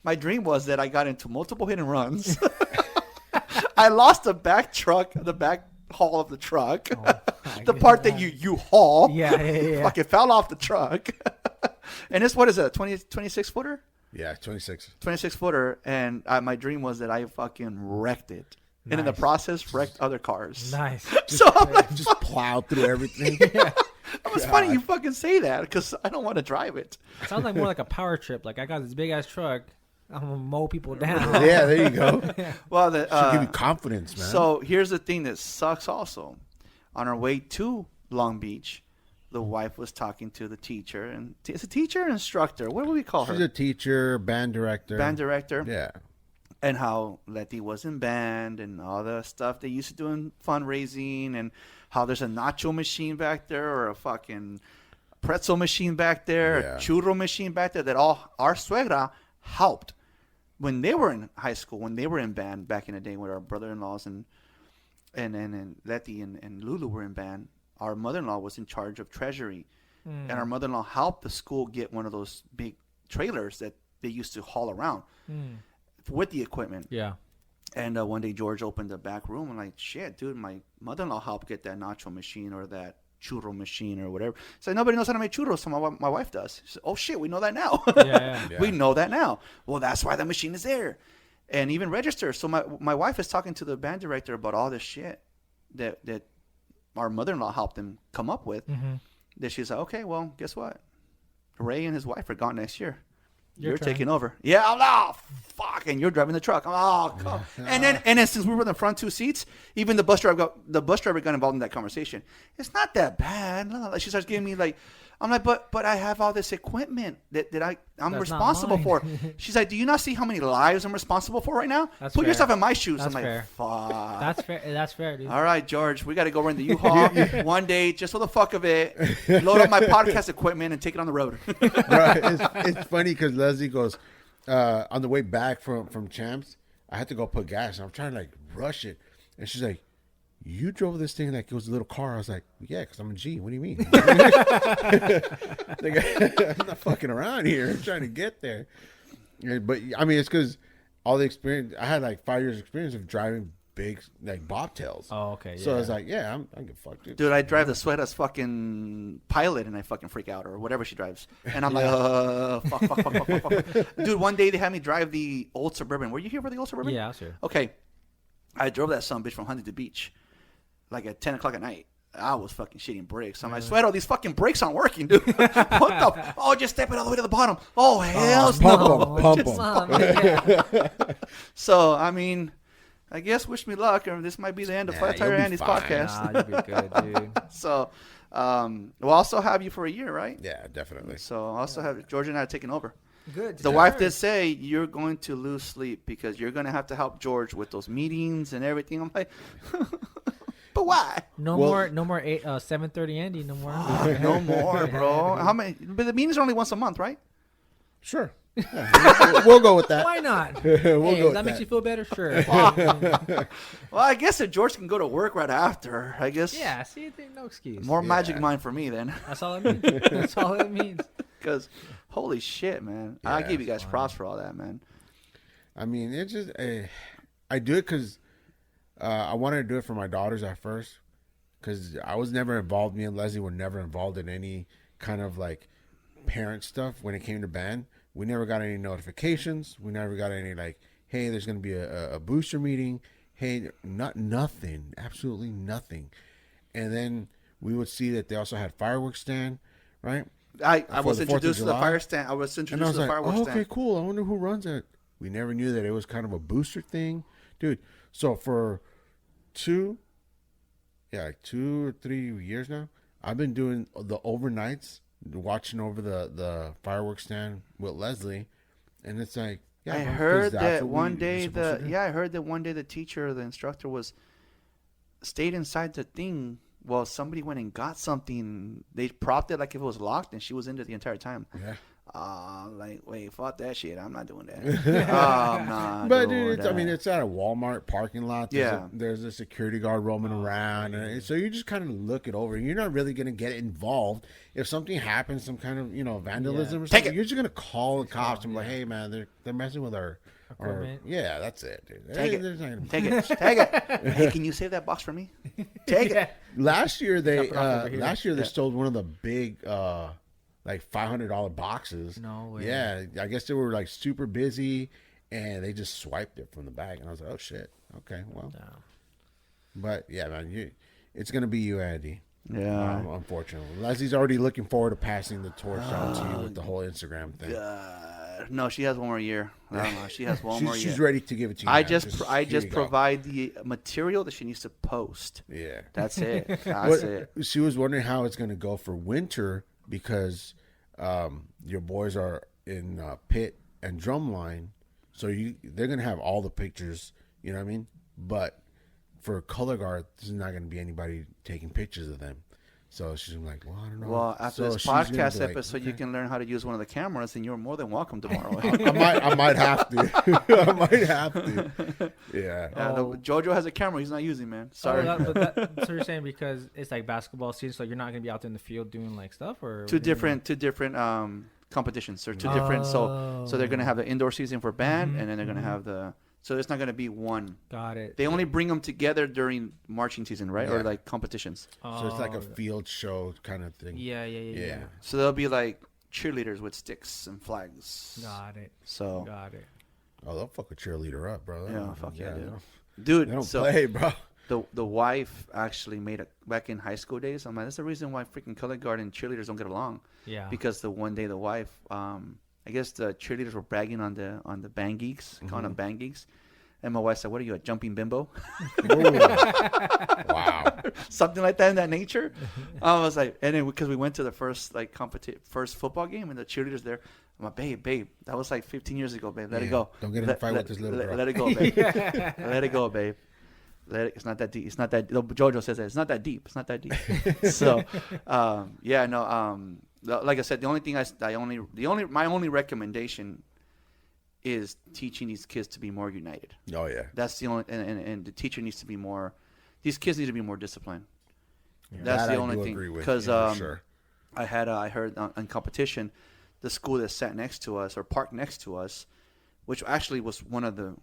My dream was that I got into multiple hit and runs. I lost the back haul of the truck. The part that you haul. Yeah. Fucking fell off the truck. And it's, what is it, a 26 footer? Yeah, 26. 26 footer. And my dream was that I fucking wrecked it. Nice. And in the process, wrecked other cars. Nice. So I'm like, Just plowed through everything. it was funny you fucking say that because I don't want to drive it. Sounds like more like a power trip. Like, I got this big ass truck. I'm gonna mow people down. Yeah, there you go. Well, Should give you confidence, man. So here's the thing that sucks also. On our way to Long Beach, the wife was talking to the teacher. And is a teacher or instructor? What do we call her? She's a teacher, band director. Band director. Yeah. And how Letty was in band and all the stuff they used to do in fundraising, and how there's a nacho machine back there or a fucking pretzel machine back there, Yeah. a churro machine back there, that all our suegra helped when they were in high school, when they were in band back in the day with our brother-in-laws and Letty and Lulu were in band. Our mother-in-law was in charge of treasury. And our mother-in-law helped the school get one of those big trailers that they used to haul around with the equipment. Yeah. And one day George opened the back room and like, shit, dude, my mother-in-law helped get that nacho machine or that churro machine or whatever. So nobody knows how to make churros, so my wife does. She said, oh shit, we know that now. Yeah. We know that now. Well, that's why the machine is there. And even register. So my wife is talking to the band director about all this shit that our mother-in-law helped them come up with. That she's like, okay, well, guess what? Ray and his wife are gone next year. You're taking over. Yeah, I'm like, oh, fuck, and you're driving the truck. I'm like, oh, come. And then since we were in the front two seats, even the bus driver got involved in that conversation. It's not that bad. She starts giving me like, I'm like, but I have all this equipment that I'm That's responsible not for. mine. She's like, do you not see how many lives I'm responsible for right now? That's Put fair. yourself in my shoes. That's I'm like, fair. fuck. That's fair. That's fair, dude. All right, George, we got to go rent the U-Haul one day just for the fuck of it. Load up my podcast equipment and take it on the road. Right. It's funny because Leslie goes, on the way back from Champs, I had to go put gas. And I'm trying to like rush it. And she's like, you drove this thing like it was a little car. I was like, yeah, because I'm a G. What do you mean? Like, I'm not fucking around here. I'm trying to get there. Yeah, but I mean, it's because all the experience, I had like 5 years experience of driving big like bobtails. Oh, okay. Yeah. So I was like, yeah, I'm get fucked, Dude, I drive the Sueda's fucking Pilot and I fucking freak out, or whatever she drives. And I'm like, fuck. Dude, one day they had me drive the old Suburban. Were you here for the old Suburban? Yeah, I was here. Okay. I drove that son bitch from Huntington Beach like at 10 o'clock at night. I was fucking shitting brakes. I'm like, Suedo, these fucking brakes aren't working, dude. What the? Oh, just step it all the way to the bottom. Oh, hell no. Pump them. So, I mean, I guess wish me luck, or this might be the end of Flat Tire you'll be Andy's fine. podcast. Nah, you'll be good, dude. So, we'll also have you for a year, right? Yeah, definitely. So, I'll also have George and I taking over. Good. The wife did say you're going to lose sleep because you're going to have to help George with those meetings and everything. I'm like, but why? No more 7:30 Andy. No more. No more, bro. How many? But the meetings are only once a month, right? Sure. We'll go with that. Why not? We'll Hey, go if with that makes that. you feel better, sure. Well, I guess if George can go to work right after, I guess. Yeah, see, no excuse. More Yeah. magic mind for me then. That's all it means. That's all it means. Because, holy shit, man. I Yeah, give you guys it's fine. props for all that, man. I mean, it's just I do it because I wanted to do it for my daughters at first, because I was never involved. Me and Leslie were never involved in any kind of like parent stuff when it came to band. We never got any notifications. We never got any like, hey, there's going to be a booster meeting. Hey, nothing, absolutely nothing. And then we would see that they also had fireworks stand, right? I For was the 4th of introduced to the July. fire stand. I was And introduced I was to the like, fireworks oh, stand. okay, cool. I wonder who runs it. We never knew that it was kind of a booster thing, dude. So for 2 or 3 years now, I've been doing the overnights, watching over the fireworks stand with Leslie, and it's like, yeah, I bro, 'cause heard that's that what one we're day supposed to do. I heard that one day the teacher or the instructor stayed inside the thing. Well, somebody went and got something. They propped it like if it was locked, and she was in there the entire time. Yeah. Like, wait, fuck that shit. I'm not doing that. I'm not But doing dude, that. I mean, it's at a Walmart parking lot. Yeah. There's a security guard roaming around, and so you just kind of look it over. You're not really gonna get involved if something happens, some kind of vandalism or Take something. it. You're just gonna call the cops and be like, hey man, they're messing with our Equipment. yeah, that's it, dude. Take it. There's not gonna- Take it. Take it. Hey, can you save that box for me? Take it. Last year they Drop it off over here. Yeah. stole one of the big like $500 boxes. No way. Yeah, I guess they were like super busy, and they just swiped it from the bag, and I was like, oh shit, okay, well. No. But yeah, man, it's gonna be you, Andy. Yeah. Unfortunately, Leslie's already looking forward to passing the torch out to you with the whole Instagram thing. No, she has one more year. I don't know. She has one more year. She's ready to give it to you. I now. just here you go. provide the material that she needs to post. Yeah, That's it. That's What- it. She was wondering how it's gonna go for winter because your boys are in pit and drumline, so they're gonna have all the pictures. You know what I mean? But for color guard, there's not gonna be anybody taking pictures of them. So she's like, well, I don't know. Well, after So this she's gonna podcast be like, episode, you okay. can learn how to use one of the cameras, and you're more than welcome tomorrow. I might have to. I might have to. Yeah. Yeah, Jojo has a camera he's not using, man. Sorry. So you're saying because it's like basketball season, so you're not gonna be out there in the field doing like stuff, or two different competitions or two different. So they're gonna have the indoor season for band, and then they're gonna have the. So it's not gonna be one. Got it. They only bring them together during marching season, right? Or Yeah. like competitions. So it's like a Oh, field show kind of thing. yeah. So they'll be like cheerleaders with sticks and flags. Got it. So, Got it. Oh, they'll fuck a cheerleader up, bro. yeah, fuck yeah, they dude. don't- Dude, They don't so play, bro. the wife actually made back in high school days. I'm like, that's the reason why freaking color guard and cheerleaders don't get along. Yeah. Because the one day the wife, I guess the cheerleaders were bragging on the band geeks, calling them band geeks. And my wife said, "What are you, a jumping bimbo?" Wow. Something like that in that nature. I was like, and then because we went to the first like first football game, and the cheerleaders there. I'm like, babe, that was like 15 years ago, babe. Let it Yeah, go. don't get in a fight with this little bro. Let it go, babe. Let it go, babe. It's not that deep. It's not that. Jojo says that it's not that deep. It's not that deep. So, like I said, the only thing my only recommendation is teaching these kids to be more united. Oh yeah. That's the only, and the teacher needs to be more. These kids need to be more disciplined. Yeah. That's That the I only do thing. agree with, Because yeah, for sure. I heard on competition, the school that sat next to us or parked next to us, which actually was one of the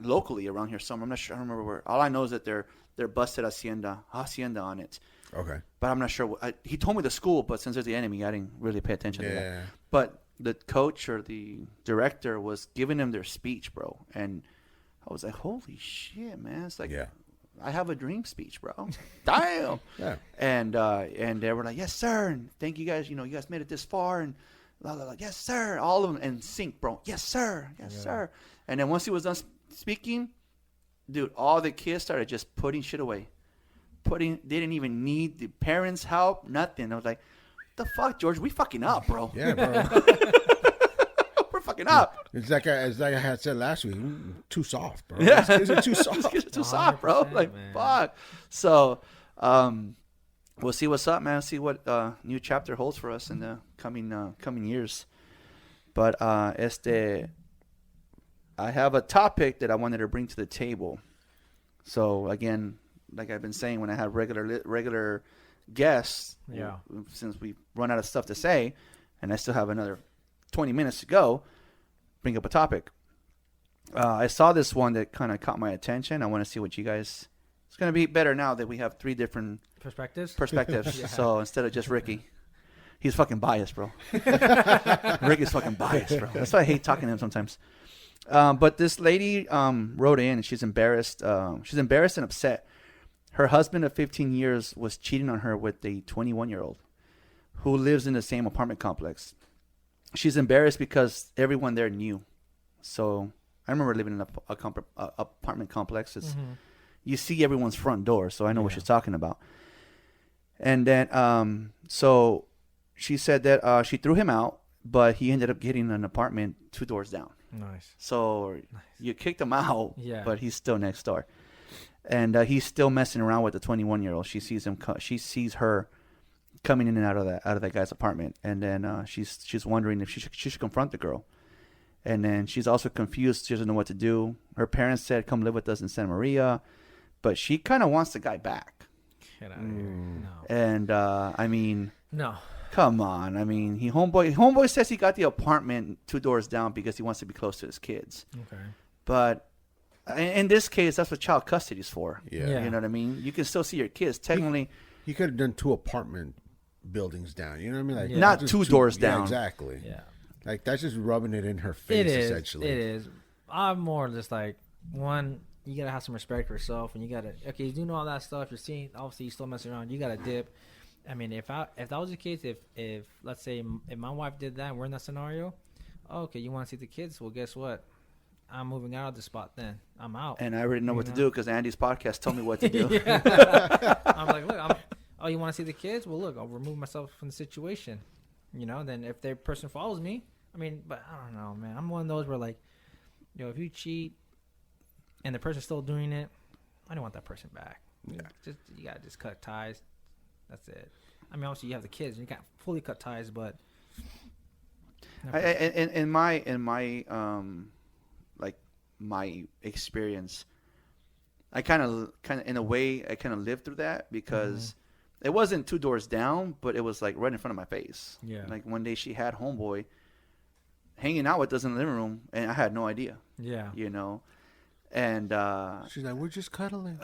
locally around here somewhere. I'm not sure. I don't remember where. All I know is that they're busted hacienda on it. Okay. But I'm not sure. He told me the school, but since there's the enemy, I didn't really pay attention to that. Yeah. But the coach or the director was giving them their speech, bro, and I was like, "Holy shit, man!" It's like, Yeah. I have a dream speech, bro. Damn. Yeah. And they were like, "Yes, sir," and thank you guys. You guys made it this far, and blah, blah, blah. Yes, sir. All of them in sync, bro. Yes, sir. Yes, sir. And then once he was done speaking, dude, all the kids started just putting shit away. They didn't even need the parents' help. Nothing. I was like, "The fuck, George? We fucking up, bro. Yeah, bro. We're fucking up." It's like I had said last week. Too soft, bro. Yeah. These kids are too soft. These kids are too soft, bro. 100%, Like, man. fuck. So, we'll see what's up, man. See what new chapter holds for us in the coming years. But I have a topic that I wanted to bring to the table. So again, like I've been saying, when I have regular guests, since we run out of stuff to say, and I still have another 20 minutes to go, bring up a topic. I saw this one that kind of caught my attention. I want to see what you guys. It's going to be better now that we have 3 different perspectives. Yeah. So instead of just Ricky, he's fucking biased, bro. Ricky's fucking biased, bro. That's why I hate talking to him sometimes. But this lady wrote in, and she's embarrassed. She's embarrassed and upset. Her husband of 15 years was cheating on her with a 21-year-old who lives in the same apartment complex. She's embarrassed because everyone there knew. So I remember living in an apartment complex. You see everyone's front door, so I know what she's talking about. And then, so she said that she threw him out, but he ended up getting an apartment 2 doors down. Nice. So you kicked him out, but he's still next door. And he's still messing around with the 21-year-old. She sees him. She sees her coming in and out of that guy's apartment, and then she's wondering if she should confront the girl. And then she's also confused. She doesn't know what to do. Her parents said, "Come live with us in Santa Maria," but she kind of wants the guy back. Get out of here. No. And I mean, no. Come on. I mean, homeboy says he got the apartment 2 doors down because he wants to be close to his kids. Okay. But in this case, that's what child custody is for. Yeah. You know what I mean? You can still see your kids. Technically, he could have done 2 apartment buildings down. You know what I mean? Like not just 2 doors down. Exactly. Yeah. Like that's just rubbing it in her face. Essentially, it is. I'm more just like, one, you gotta have some respect for yourself, and you gotta, okay, you do know all that stuff. You're seeing, obviously, you're still messing around. You gotta dip. I mean, if that was the case, if let's say if my wife did that, and we're in that scenario, okay, you want to see the kids? Well, guess what? I'm moving out of the spot. Then I'm out. And I already know what to do because Andy's podcast told me what to do. I'm like, look, oh, you want to see the kids? Well, look, I'll remove myself from the situation. You know, then if the person follows me, I mean, but I don't know, man. I'm one of those where, like, you know, if you cheat and the person's still doing it, I don't want that person back. Yeah. You gotta just cut ties. That's it. I mean, obviously you have the kids, and you can't fully cut ties, but in my like my experience, I kind of in a way I kind of lived through that because it wasn't 2 doors down, but it was like right in front of my face. Yeah. Like one day she had homeboy hanging out with us in the living room, and I had no idea. Yeah. You know, and she's like, "We're just cuddling."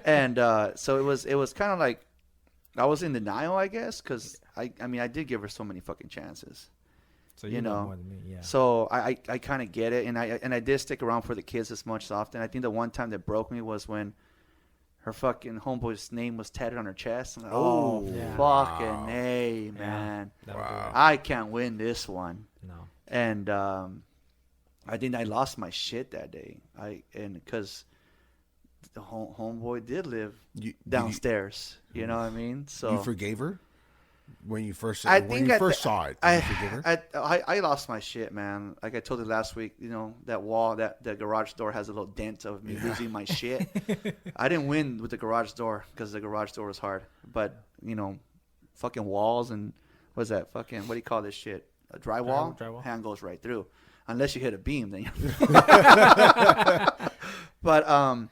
And so it was kind of like I was in denial, I guess, because I mean I did give her so many fucking chances. So you know more than me, yeah. So I kind of get it, and I did stick around for the kids as much as often. I think the one time that broke me was when her fucking homeboy's name was tatted on her chest. I'm like, fucking A, man. Wow. I can't win this one. No. And I think I lost my shit that day. Because the homeboy did live downstairs. You know what I mean? So you forgave her when you first saw it. Did you forgive her? I lost my shit, man. Like I told you last week, you know, that wall, that the garage door has a little dent of me losing my shit. I didn't win with the garage door because the garage door was hard. But, you know, fucking walls and what's that? Fucking, what do you call this shit? A drywall? Hand goes right through. Unless you hit a beam, then But,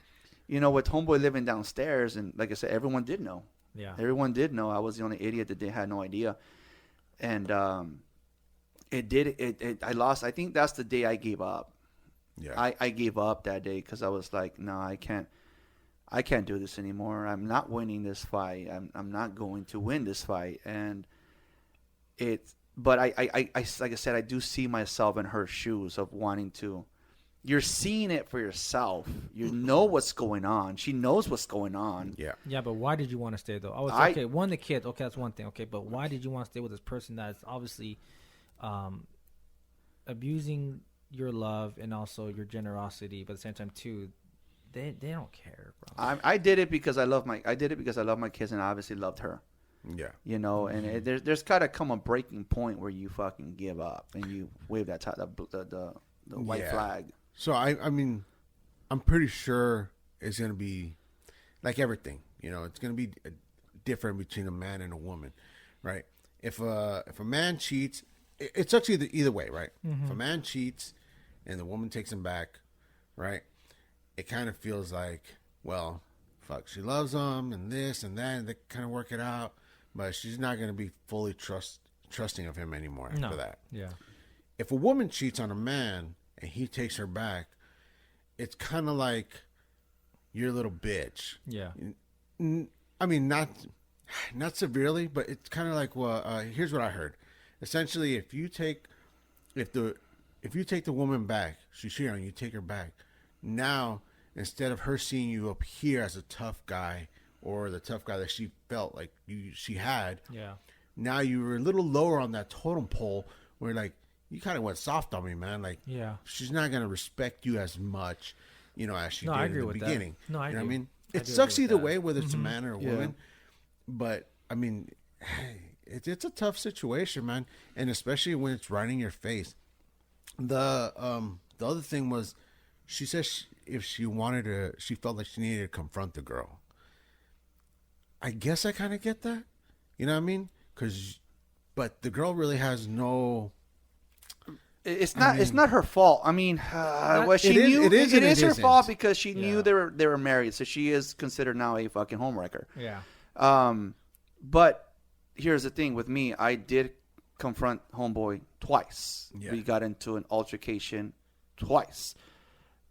you know, with homeboy living downstairs, and like I said, everyone did know. Yeah. Everyone did know. I was the only idiot that had no idea. And I lost. I think that's the day I gave up. Yeah. I gave up that day because I was like, no, I can't do this anymore. I'm not winning this fight. I'm not going to win this fight. And but I like I said, I do see myself in her shoes of wanting to. You're seeing it for yourself. You know what's going on. She knows what's going on. Yeah. Yeah, but why did you want to stay though? Okay, the kids. Okay, that's one thing. Okay, but why did you want to stay with this person that's obviously abusing your love and also your generosity, but at the same time too, they don't care, bro. I did it because I love my kids, and I obviously loved her. Yeah. You know, and there's got to come a breaking point where you fucking give up and you wave that the white flag. So I mean, I'm pretty sure it's gonna be like everything. You know, it's gonna be different between a man and a woman, right? If a man cheats it sucks either way, right? If a man cheats and the woman takes him back, right? It kind of feels like, well, fuck, she loves him and this and that, and they kind of work it out, but she's not going to be fully trusting of him anymore after that. Yeah. If a woman cheats on a man and he takes her back, it's kind of like you're a little bitch. Yeah. I mean, not severely, but it's kind of like, well, here's what I heard. Essentially, if you take the woman back, she's cheating on you, take her back. Now, instead of her seeing you up here as a tough guy or the tough guy that she felt like she had, now you were a little lower on that totem pole where like you kind of went soft on me, man. Like, she's not gonna respect you as much, as she did in the beginning. That. No, I agree. You know what I mean? It sucks either way, whether it's a man or a woman. But I mean, it's a tough situation, man, and especially when it's right in your face. The other thing was, she said if she felt like she needed to confront the girl. I guess I kind of get that, you know what I mean? But the girl really has no. It's not her fault. I mean, she knew it is her fault because she knew they were married, so she is considered now a fucking homewrecker. Yeah. But here's the thing with me. I did confront homeboy twice. Yeah. We got into an altercation twice.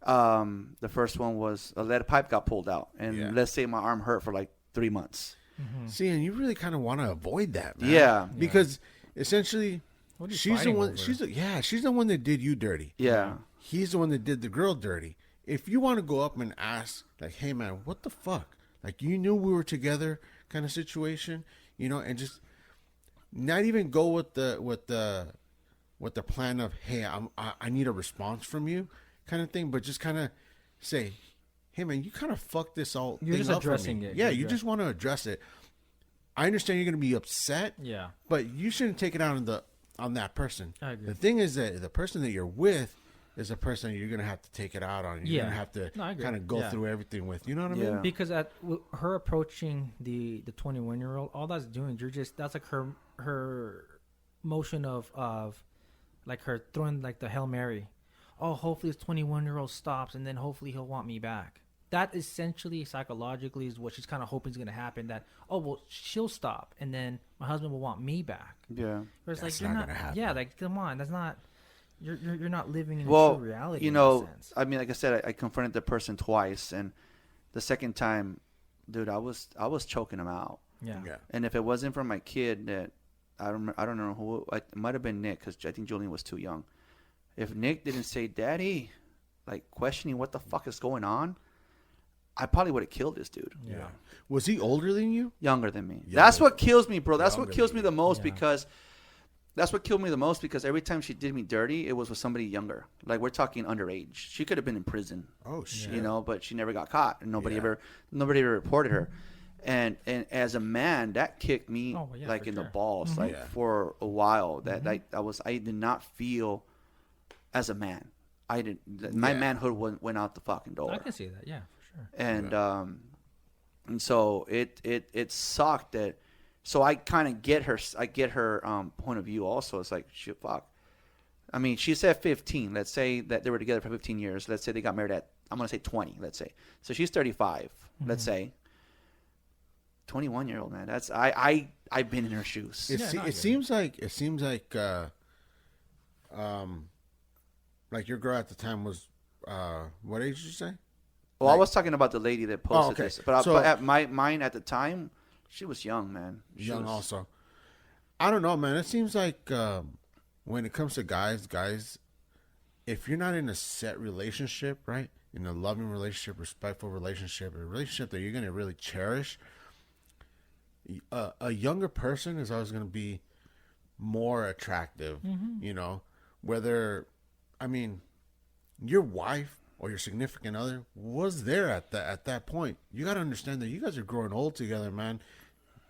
The first one was a lead pipe got pulled out, and let's say my arm hurt for like 3 months. Mm-hmm. See, and you really kind of want to avoid that, man. Yeah. Because essentially, she's the one. She's the one that did you dirty. Yeah. He's the one that did the girl dirty. If you want to go up and ask, like, hey man, what the fuck? Like, you knew we were together, kind of situation, and just not even go with the plan of, hey, I need a response from you, kind of thing, but just kind of say, hey man, you kind of fucked this all. You're thing just up addressing for me. it. Yeah, you just want to address it. I understand you're going to be upset. Yeah. But you shouldn't take it out on that person. I agree. The thing is that the person that you're with is a person you're going to have to take it out on. You're going to have to kind of go through everything with. You know what I mean? Because her approaching the 21-year-old, all that's doing, that's like her motion of like her throwing like the Hail Mary. Oh, hopefully this 21-year-old stops, and then hopefully he'll want me back. That essentially, psychologically, is what she's kind of hoping is going to happen. That, oh, well, she'll stop, and then my husband will want me back. Yeah. Whereas, that's like, not going to happen. Yeah, like, come on. That's not... You're not living in true reality, in that sense. I mean, like I said, I confronted the person twice, and the second time, dude, I was choking him out. Yeah. And if it wasn't for my kid, that I don't know who, it might have been Nick, because I think Julian was too young. If Nick didn't say, Daddy, like questioning what the fuck is going on, I probably would have killed this dude. Yeah. Was he older than you? Younger than me. That's what kills me, bro. That's what kills me the most because every time she did me dirty, it was with somebody younger. Like, we're talking underage. She could have been in prison. Oh shit. But she never got caught, and nobody ever reported her. And as a man, that kicked me in the balls, for a while. That I did not feel as a man. I didn't. My manhood went out the fucking door. I can see that. Yeah, for sure. And so it sucked that. So I kind of get her. I get her point of view. Also, it's like, shit, fuck. I mean, she said 15. Let's say that they were together for 15 years. Let's say they got married at, I'm gonna say 20. Let's say. So she's 35. Let's say. 21-year-old, man. That's I've been in her shoes. It seems like like your girl at the time was what age did you say? Well, I was talking about the lady that posted this, but at mine at the time, she was young, man. Young also. I don't know, man. It seems like when it comes to guys, if you're not in a set relationship, right, in a loving relationship, respectful relationship, a relationship that you're gonna really cherish, a younger person is always gonna be more attractive. Whether, I mean, your wife or your significant other was there at that point. You got to understand that you guys are growing old together, man.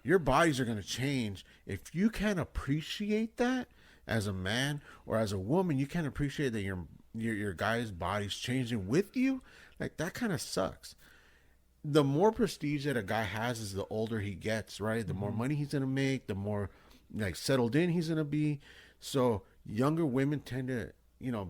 Your bodies are going to change. If you can't appreciate that as a man or as a woman, you can't appreciate that your guy's body's changing with you. Like, that kind of sucks. The more prestige that a guy has is the older he gets, right? The more money he's going to make, the more like settled in he's going to be. So younger women tend to,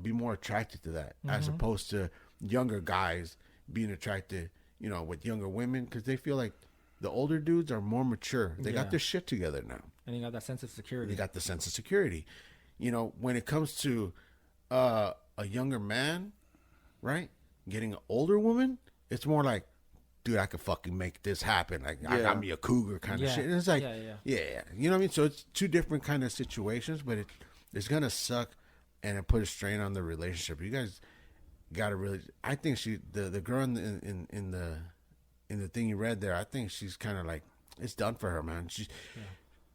be more attracted to that as opposed to younger guys being attracted, with younger women because they feel like the older dudes are more mature. They got their shit together now. And you got that sense of security. They got the sense of security. When it comes to a younger man, right, getting an older woman, it's more like, dude, I could fucking make this happen. Like, I got me a cougar kind of shit. And it's like, yeah. You know what I mean? So it's two different kind of situations, but it's going to suck and it put a strain on the relationship. You guys got to really, I think the girl in the thing you read there, I think she's kind of like, it's done for her, man.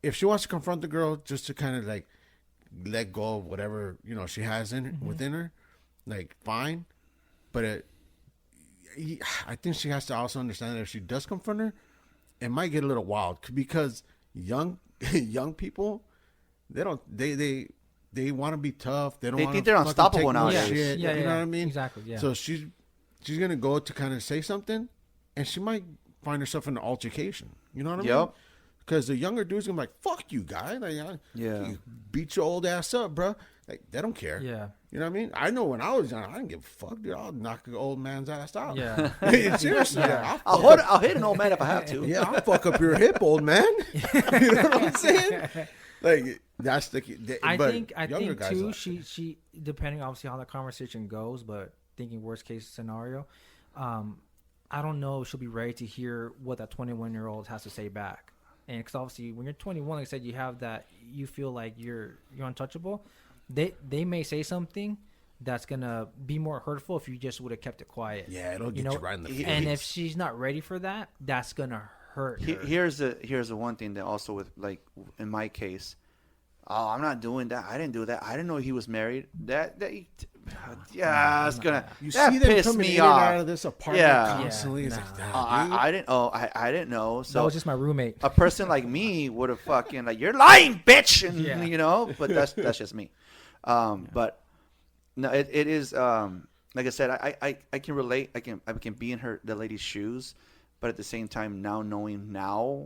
If she wants to confront the girl just to kind of like let go of whatever, she has within her, like, fine. But I think she has to also understand that if she does confront her, it might get a little wild because young people, they want to be tough. They think they're unstoppable nowadays. Shit, you know what I mean? Exactly. Yeah. So she's gonna go to kind of say something, and she might find herself in an altercation. You know what I mean? Because the younger dude's gonna be like, "Fuck you, guy! Like, you beat your old ass up, bro." Like, they don't care. Yeah. You know what I mean? I know when I was young, I didn't give a fuck, dude. I'll knock an old man's ass out. Yeah. Seriously. Yeah. I'll hit an old man if I have to. Yeah, I'll fuck up your hip, old man. You know what I'm saying? Like, that's I think guys too. like She depending obviously how the conversation goes, but thinking worst case scenario, I don't know if she'll be ready to hear what that 21-year-old has to say back. And because obviously when you're 21, like I said, you have that, you feel like you're untouchable. They may say something that's gonna be more hurtful if you just would have kept it quiet. Yeah, it'll get you right in the face. And if she's not ready for that, that's gonna hurt her. Here's the one thing that also with, like, in my case, I'm not doing that. I didn't do that. I didn't know he was married. It's gonna. You that see them pissed coming me in off. and out of this apartment constantly. Yeah, It's like, nah. dude. I didn't. Oh, I didn't know. So that was just my roommate. a person like me would have fucking like, you're lying, bitch, and But that's just me. But no, it is. Like I said, I can relate. I can be in the lady's shoes, but at the same time, now knowing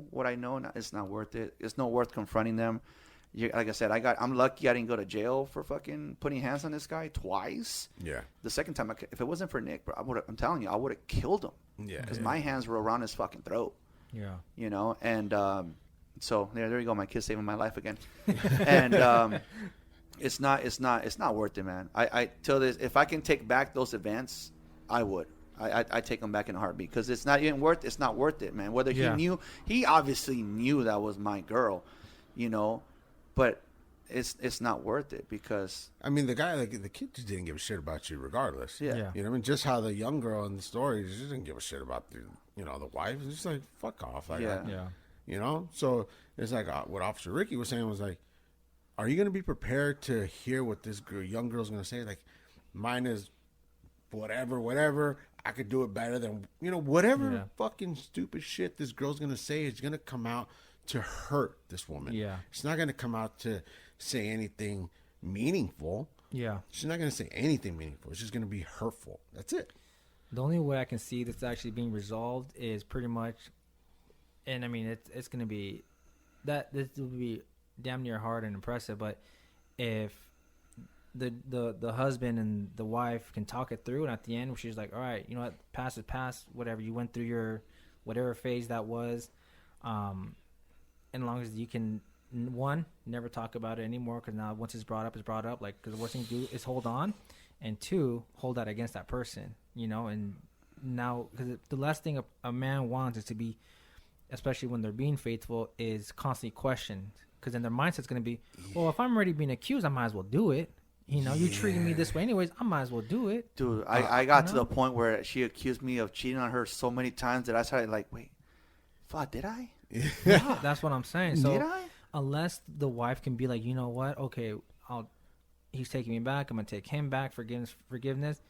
what I know, it's not worth it. It's not worth confronting them. Like I said, I'm lucky I didn't go to jail for fucking putting hands on this guy twice. Yeah. The second time, if it wasn't for Nick, bro, I'm telling you, I would have killed him. Yeah. Because my hands were around his fucking throat. Yeah. And so there you go. My kid saving my life again. And it's not worth it, man. I tell this, if I can take back those events, I would. I take them back in a heartbeat because it's not worth it, man. Whether he obviously knew that was my girl, but it's not worth it because I mean the guy, like the kid, just didn't give a shit about you regardless. Yeah. You know what I mean? Just how the young girl in the story just didn't give a shit about the wife. It's just like, fuck off. Like, So it's like what Officer Ricky was saying was like, are you going to be prepared to hear what this young girl's going to say? Like, mine is whatever. I could do it better than, whatever fucking stupid shit this girl's going to say is going to come out to hurt this woman. Yeah. It's not going to come out to say anything meaningful. Yeah. She's not going to say anything meaningful. It's just going to be hurtful. That's it. The only way I can see this actually being resolved is pretty much, and I mean, it's going to be, this will be damn near hard and impressive, but if the husband and the wife can talk it through, and at the end she's like, all right, you know what, past is past, whatever, you went through your whatever phase that was, and as long as you can, one, never talk about it anymore, because now once it's brought up, like, because the worst thing to do is hold on, and two, hold that against that person, and now, because the last thing a man wants is to be, especially when they're being faithful, is constantly questioned. Because then their mindset's going to be, well, if I'm already being accused, I might as well do it. You're treating me this way anyways, I might as well do it. Dude, I got to the point where she accused me of cheating on her so many times that I started like, wait, fuck, did I? Yeah, that's what I'm saying. So did I? Unless the wife can be like, you know what, okay, he's taking me back, I'm going to take him back, forgiveness.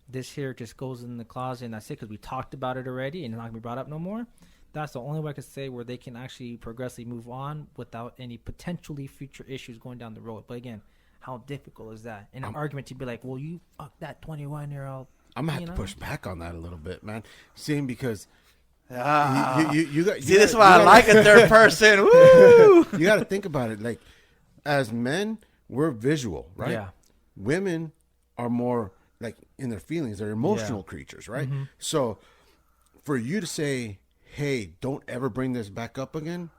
This here just goes in the closet and that's it, because we talked about it already and it's not going to be brought up no more. That's the only way I could say where they can actually progressively move on without any potentially future issues going down the road. But again, how difficult is that? In an argument to be like, well, you fuck that 21-year-old. I'm going to have to push back on that a little bit, man. Seeing because this is why I like a third person. Woo! You got to think about it. Like, as men, we're visual, right? Yeah. Women are more like in their feelings. They're emotional creatures, right? So for you to say, hey, don't ever bring this back up again,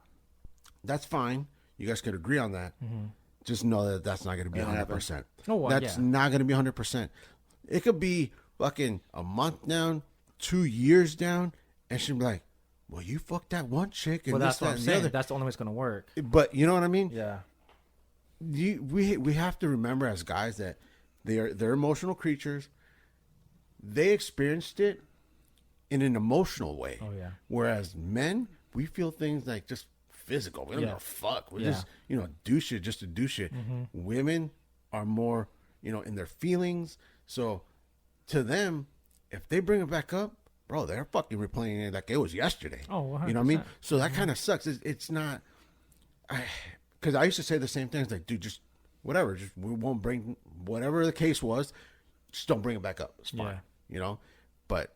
that's fine. You guys could agree on that. Just know that that's not going to be 100%. Oh, well, that's not going to be 100%. It could be fucking a month down, 2 years down, and she'll be like, well, you fucked that one chick. And Well, that's this, what that, I'm and saying. the other. That's the only way it's going to work. But you know what I mean? Yeah. We have to remember as guys that they're emotional creatures. They experienced it in an emotional way. Oh, yeah. Whereas men, we feel things like just physical. We don't give a fuck. We just, do shit just to do shit. Women are more, in their feelings. So to them, if they bring it back up, bro, they're fucking replaying it like it was yesterday. Oh, 100%. You know what I mean? So that kind of sucks. It's not, because I used to say the same things like, dude, just whatever. Just we won't bring whatever the case was. Just don't bring it back up. It's fine. But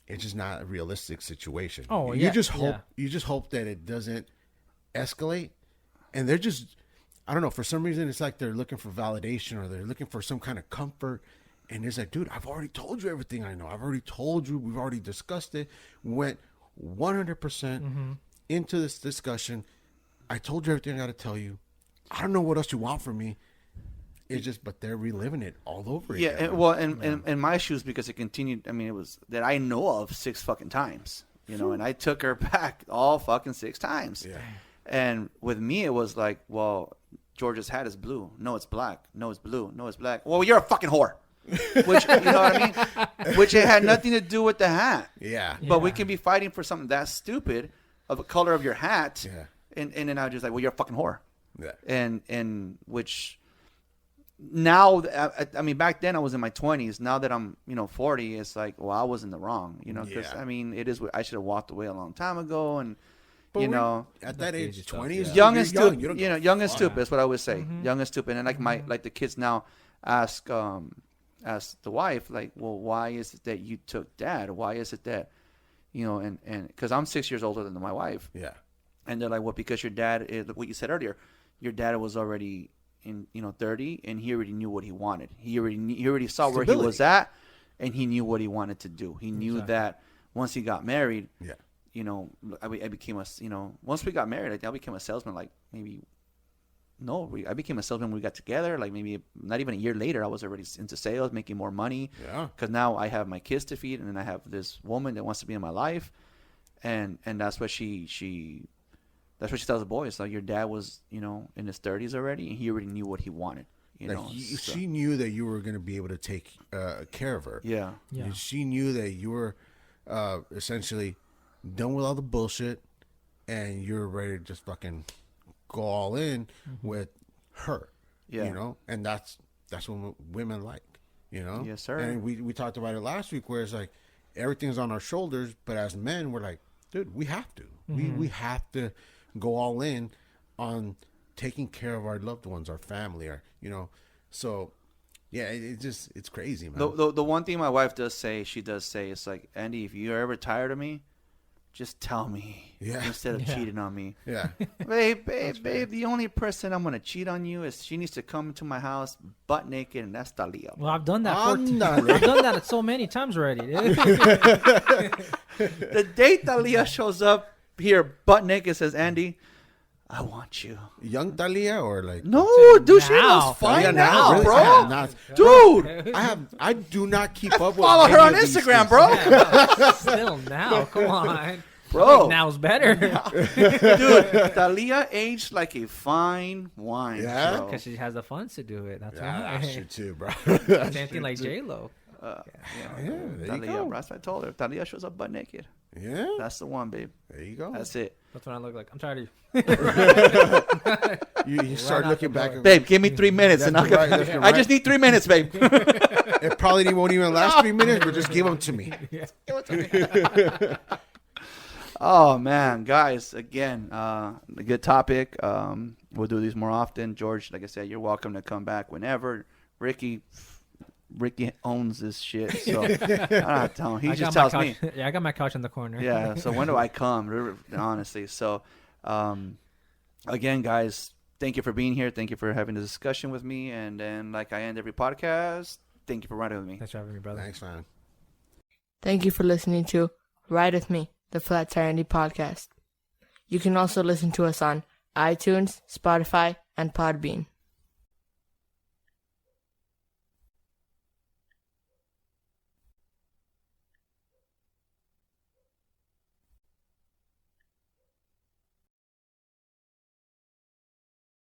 it's just not a realistic situation. Oh, you just hope that it doesn't escalate, and they're just, I don't know, for some reason it's like they're looking for validation or they're looking for some kind of comfort, and it's like, dude, I've already told you everything I know. I've already told you, we've already discussed it. We went 100% into this discussion. I told you everything I got to tell you. I don't know what else you want from me. It's just, but they're reliving it all over again. Yeah, well, in my shoes, because it continued. I mean, it was that I know of 6 fucking times, and I took her back all fucking 6 times. Yeah. And with me, it was like, well, George's hat is blue. No, it's black. No, it's blue. No, it's black. Well, you're a fucking whore. Which, you know what I mean? Which it had nothing to do with the hat. Yeah. But we can be fighting for something that stupid of the color of your hat. Yeah. And then I was just like, well, you're a fucking whore. Yeah. And which now, I mean, back then I was in my 20s. Now that I'm, 40, it's like, well, I was in the wrong, because I mean, it is, I should have walked away a long time ago. And, But at that age, 20 is young and stupid, young. Young and stupid is what I would say. Young and stupid. And like the kids now ask the wife, like, well, why is it that you took dad? Why is it that, and because I'm 6 years older than my wife. Yeah. And they're like, well, because your dad, what you said earlier, your dad was already in 30, and he already knew what he wanted. He already saw where he was at, and he knew what he wanted to do. He knew that once he got married, I became a, once we got married, I became a salesman. Like I became a salesman when we got together. Like maybe not even a year later, I was already into sales, making more money. Yeah. Because now I have my kids to feed, and then I have this woman that wants to be in my life, and that's what she. That's what she tells the boys. Like, your dad was, in his 30s already, and he already knew what he wanted. She knew that you were going to be able to take care of her. Yeah. She knew that you were essentially done with all the bullshit, and you're ready to just fucking go all in with her. Yeah. And that's what women like. Yes, sir. And we talked about it last week, where it's like everything's on our shoulders, but as men, we're like, dude, we have to. We have to go all in on taking care of our loved ones, our family, so yeah, it's crazy, man. The one thing my wife does say, it's like, Andy, if you're ever tired of me, just tell me. Yeah. Instead of cheating on me. Yeah. babe, the only person I'm gonna cheat on you is she needs to come to my house butt naked, and that's Talia. Well, I've done that. I've done that so many times already. The day Talia shows up here butt naked, says, Andy, I want you. Young Talia or like? No, dude, she looks fine now, really? bro. Dude, I do not keep up with. Follow her on Instagram, bro. Yeah, still now, come on, bro. Now's better, dude. Talia aged like a fine wine. Yeah, because she has the funds to do it. That's right. That's true too, bro. Same thing like J-Lo. Talia, bro. I told her. Talia shows up butt naked. Yeah, that's the one, babe. There you go. That's it. That's what I look like. I'm tired of you. You start looking back. Babe, give me 3 minutes, and I just need 3 minutes, babe. It probably won't even last 3 minutes, but just give them to me. Oh man, guys! Again, a good topic. We'll do these more often. George, like I said, you're welcome to come back whenever. Ricky owns this shit, so I'm not telling him. He just tells me. Yeah, I got my couch in the corner. Yeah, so when do I come? Honestly, so again, guys, thank you for being here. Thank you for having this discussion with me. And then, like I end every podcast, thank you for riding with me. Thanks for having me, brother. Thanks, man. Thank you for listening to Ride With Me, the Flat Tire Indie Podcast. You can also listen to us on iTunes, Spotify, and Podbean.